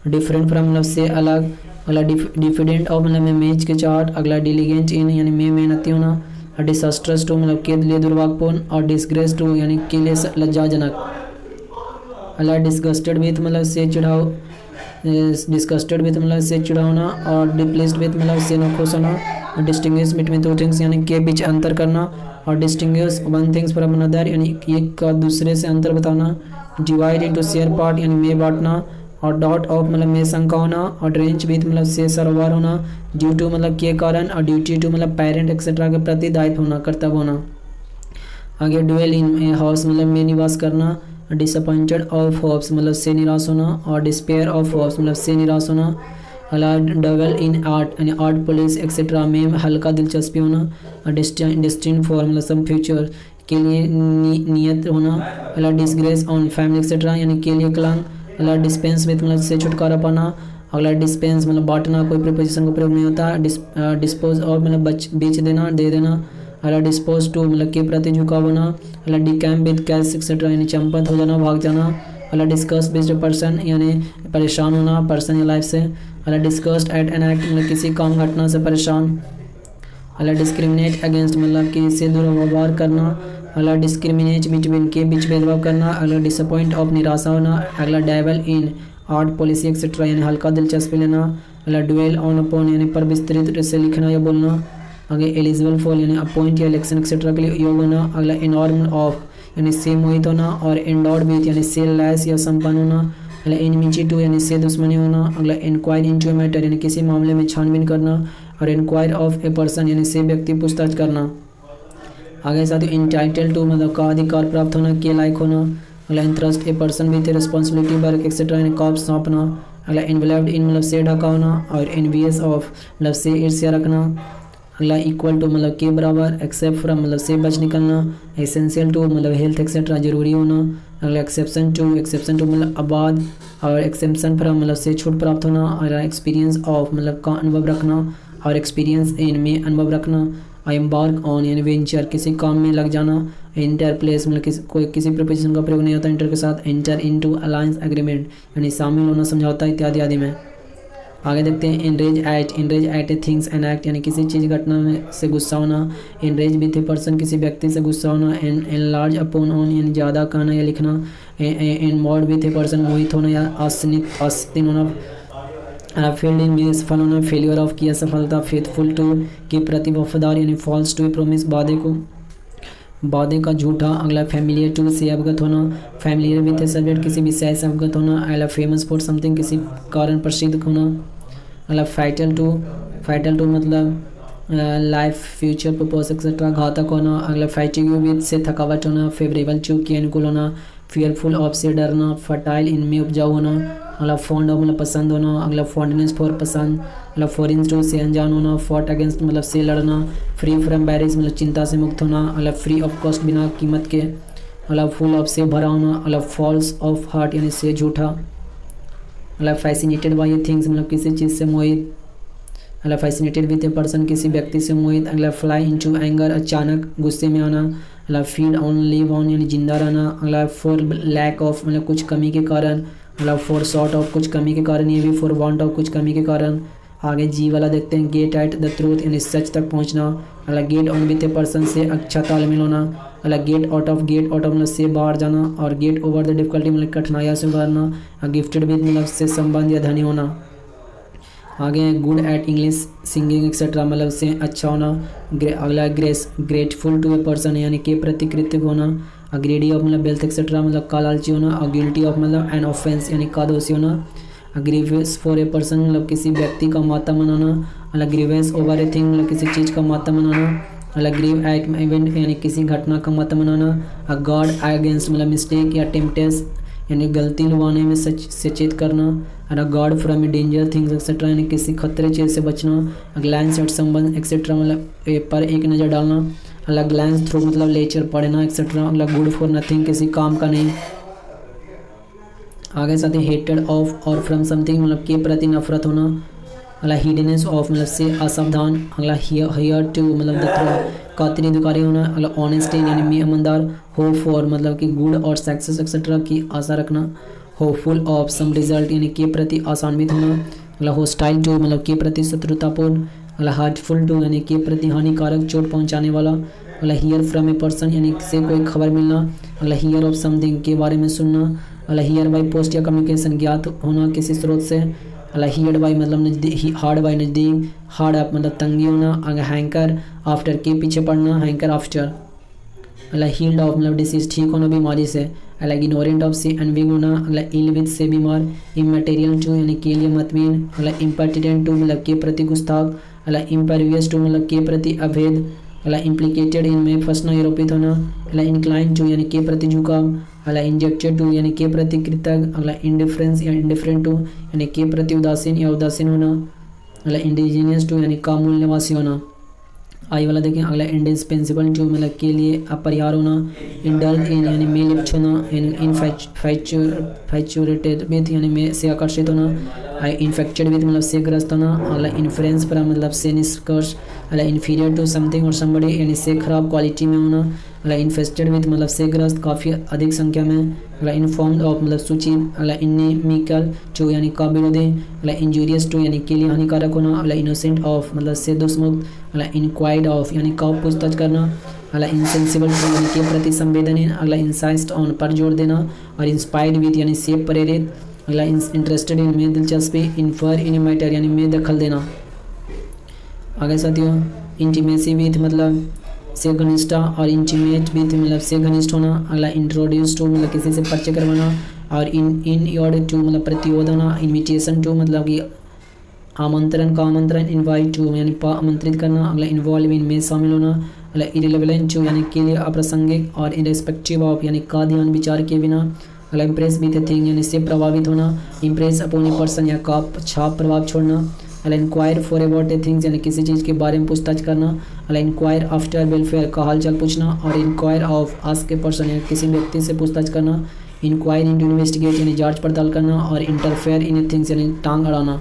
Speaker 1: डिफरेंट फ्रॉम मतलब से अलग। अगला डिफिडेंट ऑफ मतलब में मेज के चार्ट। अगला डिलीगेंट इन यानी में मेहनती होना, और डिसास्ट्रस टू मतलब के लिए दुर्भाग्यपूर्ण, और डिस्ग्रेस टू यानी के लिए लज्जाजनक। अगला डिस्गस्टेड विथ मतलब से चिढ़ाव, डिस्गस्टेड विथ मतलब से चिढ़ाना, और डिप्लेस्ड विथ मतलब से नाखुश होना। डिस्टिंग्विश बिटवीन टू थिंग्स यानी के बीच अंतर करना, और distinguish one things from another यानी एक का दूसरे से अंतर बताना, डिवाइड इनटू शेयर पार्ट यानी में बांटना, और डॉट ऑफ मतलब में शंका होना, और ड्रेंच विथ मतलब से सरोवर होना, ड्यू टू मतलब के कारण, और ड्यूटी टू मतलब पेरेंट एक्सेट्रा के प्रति दायित्व होना, कर्तव्य होना। आगे ड्वेल इन ए हाउस मतलब में निवास करना, डिसअपॉइंटेड ऑफ होप्स मतलब से निराश होना, और डिस्पेयर ऑफ होप्स मतलब से निराश होना। अला डबल इन आर्ट यानी आर्ट पुलिस एक्सेट्रा में हल्का दिलचस्पी होना, और डिस्टिन फॉर मतलब सम फ्यूचर के लिए नियत होना। अला डिसग्रेस ऑन फैमिली एक्सेट्रा यानी के लिए कलंक। अला डिस्पेंस विथ मतलब से छुटकारा पाना। अगला डिस्पेंस मतलब बांटना, कोई प्रीपोजिशन का प्रयोग नहीं होता। डिस्पोज ऑफ मतलब बेच देना, दे देना। अला डिस्पोज टू मतलब के प्रति झुकाव होना। अला डिकैम्प विथ कैश एक्सेट्रा यानी चंपत हो जाना, भाग जाना। अला डिस्कस बेस्ड पर्सन यानी परेशान होना पर्सन या लाइफ से। अला डिस्कस्ड एट एन एक्ट मतलब किसी काम घटना से परेशान। अला डिस्क्रिमिनेट अगेंस्ट मतलब कि इससे दुर्व्यवहार करना। अगला डिस्क्रिमिनेट बिटवीन के बीच भेदभाव करना। अगला डिसअपॉइंट ऑफ निराशा होना। अगला डेवल इन आर्ट पॉलिसी एक्सेट्रा यानी हल्का दिलचस्पी लेना। अगला ड्वेल ऑन अपॉन यानी पर विस्तृत से लिखना या बोलना। आगे एलिजिबल फॉर यानी अपॉइंट या इलेक्शन एक्सेट्रा के लिए योग होना। अगला इनॉर्म ऑफ यानी से मोहित होना, और एंडोर्ड विथ यानी से लैस या संपन्न होना। अगला इनमिची टू यानी से दुश्मनी होना। अगला इंक्वायर इनटू ए मैटर यानी किसी मामले में छानबीन करना, और इंक्वायर ऑफ ए पर्सन यानी से व्यक्ति पूछताछ करना। आगे साथ ही इंटाइटल टू मतलब का अधिकार प्राप्त होना, के लायक होना। अगला interest a person with responsibility work etcetera यानी काम सौंपना। अगला इन्वॉल्व्ड इन मतलब से ढका होना, और एनवियस ऑफ मतलब से ईर्ष्या रखना। अगला इक्वल टू मतलब के बराबर, एक्सेप्ट फ्रॉम मतलब से बच निकलना। एसेंशियल टू मतलब हेल्थ एक्सेट्रा जरूरी होना। अगला एक्सेप्शन टू मतलब आबाद, और एक्सेप्शन फ्रॉम मतलब से छूट प्राप्त होना। अगला एक्सपीरियंस ऑफ मतलब का अनुभव रखना, और एक्सपीरियंस इन में अनुभव रखना। आई एम्बार्क ऑन यानी वेंचर किसी काम में लग जाना। इंटर प्लेस मतलब किसी प्रीपोजिशन का प्रयोग नहीं होता इंटर के साथ। एंटर इनटू अलायंस एग्रीमेंट यानी शामिल होना, समझौता इत्यादि आदि में। आगे देखते हैं enrage at a things an act यानी किसी चीज़ घटना में से गुस्सा होना। इनरेज विथ ए पर्सन किसी व्यक्ति से गुस्सा होना। एन लार्ज अपॉन ऑन यानी ज़्यादा कहना या लिखना। Enamoured with a person मोहित होना या आस्तीन होना। फेल्ड इन में सफल होना, फेलियर ऑफ की असफलता। फेथफुल टू के प्रति वफादार यानी फॉल्स टू ए प्रोमिस वादे का झूठा। अगला फैमिलियर टू से अवगत होना। फैमिलियर विथ ए सब्जेक्ट किसी विषय से अवगत होना। अगला फेमस फॉर समथिंग किसी कारण प्रसिद्ध होना। अगला फाइटल टू मतलब लाइफ फ्यूचर पर्पस एक्सेट्रा घातक होना। अगला फैटिग्यू विथ से थकावट होना। फेवरेबल टू के अनुकूल होना। फियरफुल ऑफ से डरना। फर्टाइल इनमें उपजाऊ होना। अगला फॉन्ड ऑफ मतलब पसंद होना। अगला फॉन्डनेस फॉर पसंद। अगला फॉरेन टू से अनजान होना। फॉट अगेंस्ट मतलब से लड़ना। फ्री फ्रॉम बैरिज मतलब चिंता से मुक्त होना। अगला फ्री ऑफ कॉस्ट बिना कीमत के। अगला फुल ऑफ से भरा होना। अगला फॉल्स ऑफ हार्ट यानी से झूठा। अगला फैसिनेटेड बाई ए थिंग्स मतलब किसी चीज़ से मोहित। अगला फैसिनेटेड विथ ए पर्सन किसी व्यक्ति से मोहित। अगला फ्लाई इनटू एंगर अचानक गुस्से में आना। अगला फीड ऑन लिव ऑन यानी जिंदा रहना। अगला फॉर लैक ऑफ मतलब कुछ कमी के कारण। अगला फॉर शॉर्ट ऑफ कुछ कमी के कारण, ये भी फॉर वांट ऑफ कुछ कमी के कारण। आगे जी वाला देखते हैं गेट एट द ट्रूथ यानी सच तक पहुंचना। अगला get on with a person से अच्छा तालमेल होना। अगला गेट आउट ऑफ मतलब से बाहर जाना, और गेट ओवर द डिफिकल्टी मतलब कठिनाइयाँ से उभरना। गिफ्टेड विथ मतलब से संबंध या धनी होना। आगे good at English singing etcetera मतलब से अच्छा होना। अगला ग्रेटफुल टू ए पर्सन यानी के प्रति कृतज्ञ होना। ग्रेडी ऑफ मतलब वेल्थ एक्सेट्रा मतलब का लालची होना। और गिल्टी ऑफ मतलब एन ऑफेंस यानी का दोषी होना। ग्रीवियस फॉर ए पर्सन मतलब किसी व्यक्ति का माता मनाना। अगला ग्रीवियस ओवर ए थिंग मतलब किसी चीज़ का माता मनाना। अगला ग्रीव एट इवेंट यानी किसी घटना का माता मनाना। गॉड अगेंस्ट मतलब मिस्टेक या टेम्पटेस यानी गलती लुभाने में सचेत करना। अगला God from A danger things etcetera यानी किसी खतरे चीज़ से बचना। ग्लैंस एट संबंध एक्सेट्रा मतलब पर एक नज़र डालना। अगला ग्लैंस थ्रू मतलब लेक्चर पढ़ना एक्सेट्रा। अगला गुड फॉर नथिंग किसी काम का नहीं। आगे साथ ही हेटेड ऑफ और फ्रॉम समथिंग मतलब के प्रति नफरत होना। अगला हिडनेस ऑफ मतलब से असावधान। अगला हियर टू मतलब कातरी दुकारी होना। अगला ऑनेस्टी यानी में ईमानदार। होप फॉर मतलब कि गुड और सक्सेस एक्सेट्रा की आशा रखना। होपफुल ऑफ सम रिजल्ट यानी के प्रति आशान्वित होना। अगला होस्टाइल टू मतलब के प्रति शत्रुतापूर्ण। अगला हार्टफुल टू यानी के प्रति हानिकारक चोट पहुंचाने वाला। अगला हियर फ्रॉम ए पर्सन यानी से कोई खबर मिलना। अगला हियर ऑफ समथिंग के बारे में सुनना। अगला हियर बाई पोस्ट या कम्युनिकेशन ज्ञात होना किसी स्रोत से। अला हीड बाई मतलब नज़दीक, हार्ड बाई नज़दीक, हार्ड अप मतलब तंगी होना, अगर हैंकर आफ्टर के पीछे पड़ना, हैंकर आफ्टर। अला हील्ड ऑफ मतलब डिसीज ठीक होना बीमारी से, अलग इग्नोरेंट ऑफ से अनविग होना, अलग इल विद से बीमार, इमटेरियल टू यानी के लिए मतबीन, अलग इम्पर्टिडेंट टू मतलब के प्रति गुस्ताख, अलग इम्परवियस टू मतलब के प्रति अभेद, अलग इम्प्लीकेटेड इन में फंसना आरोपित होना, अलग इंक्लाइन टू यानी के प्रति झुकाव, अलग इंजेक्टेड टू यानी के प्रति कृतज्ञ, अलग इंडिफरेंस या इंडिफरेंट टू यानी के प्रति उदासीन या उदासीन होना, अलग इंडिजीनियस टू यानी कम मूल्य निवासी होना। आई वाला देखें अगला इंडिस्पेंसिबल जो मतलब के लिए अपरिहार होना, इंडल्ज इन यानी में लिप्त होना, इनफैचुरेटेड विथ यानी में से आकर्षित होना, आई इन्फेक्टेड विथ मतलब से ग्रस्त होना, अगला इन्फ्लुएंस पर मतलब से निष्कर्ष, अगला इन्फीरियर टू समथिंग और समबडी यानी से खराब क्वालिटी में होना, अगला इन्फेस्टेड विथ मतलब से ग्रस्त काफ़ी अधिक संख्या में, अगला इन्फॉर्म्ड ऑफ मतलब सूचित, अगला इनमिकल टू यानी का विरोधी, अगला इंजूरियस टू यानी के लिए हानिकारक होना, अगला इनोसेंट ऑफ मतलब से दुष्मुक्त, अगला इनक्वाइर्ड ऑफ यानी का पूछताछ करना, अगला इंसेंसिबल टू यानी के प्रति संवेदनहीन, अगला इंसाइस्ट ऑन पर जोर देना, और इंस्पायर्ड विथ यानी से प्रेरित, अगला इंटरेस्टेड इन में दिलचस्पी, इन्फर इन मैटर यानी में दखल देना। आगे साथियों इंटीमेसी विथ मतलब से घनिष्ठता, और इंटीमेट विथ मतलब से घनिष्ठ होना, अगला इंट्रोड्यूस टू मतलब किसी से परिचय करवाना, और इन योर टू मतलब प्रतिरोध होना, इन्विटेशन टू मतलब कि आमंत्रण का आमंत्रण, इनवाइट टू यानी आमंत्रित करना, अगला इन्वॉल्व इन में शामिल होना, अगला इरेलेवेंट टू यानी के लिए अप्रासंगिक, और इरेस्पेक्टिव ऑफ यानी का ध्यान विचार के बिना, अगला इम्प्रेस विथ ए थिंग यानी से प्रभावित होना, इम्प्रेस अपॉन ए पर्सन या का छाप प्रभाव छोड़ना, अगला inquire for about a things यानी किसी चीज़ के बारे में पूछताछ करना, अगला इंक्वायर आफ्टर वेलफेयर का हालचाल पूछना, और inquire of ask a person यानी किसी व्यक्ति से पूछताछ करना, इंक्वायर इन टू इन्वेस्टिगेट यानी जांच पड़ताल करना, और इंटरफेयर इन ए थिंग्स यानी टांग अड़ाना।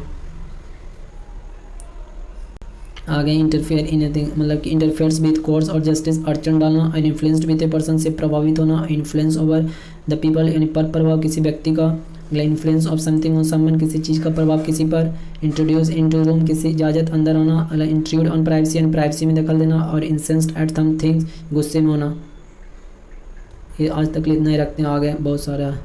Speaker 1: आगे इंटरफेयर इन ए थिंग मतलब कि इंटरफेयर्स विथ कोर्ट्स और जस्टिस, अड़चन डालना, और इन्फ्लुएंस्ड विथ ए पर्सन से प्रभावित होना, इन्फ्लुएंस ओवर द पीपल यानी पर प्रभाव किसी व्यक्ति का, influence of something on someone किसी चीज़ का प्रभाव किसी पर, इंट्रोड्यूस इनटू रूम किसी इजाज़त अंदर आना, अगला इंट्रूड ऑन प्राइवेसी यानी प्राइवेसी में दखल देना, और इंसेंस्ड एट समथिंग गुस्से में होना। ये आज तक इतना ही रखते हैं, आगे बहुत सारा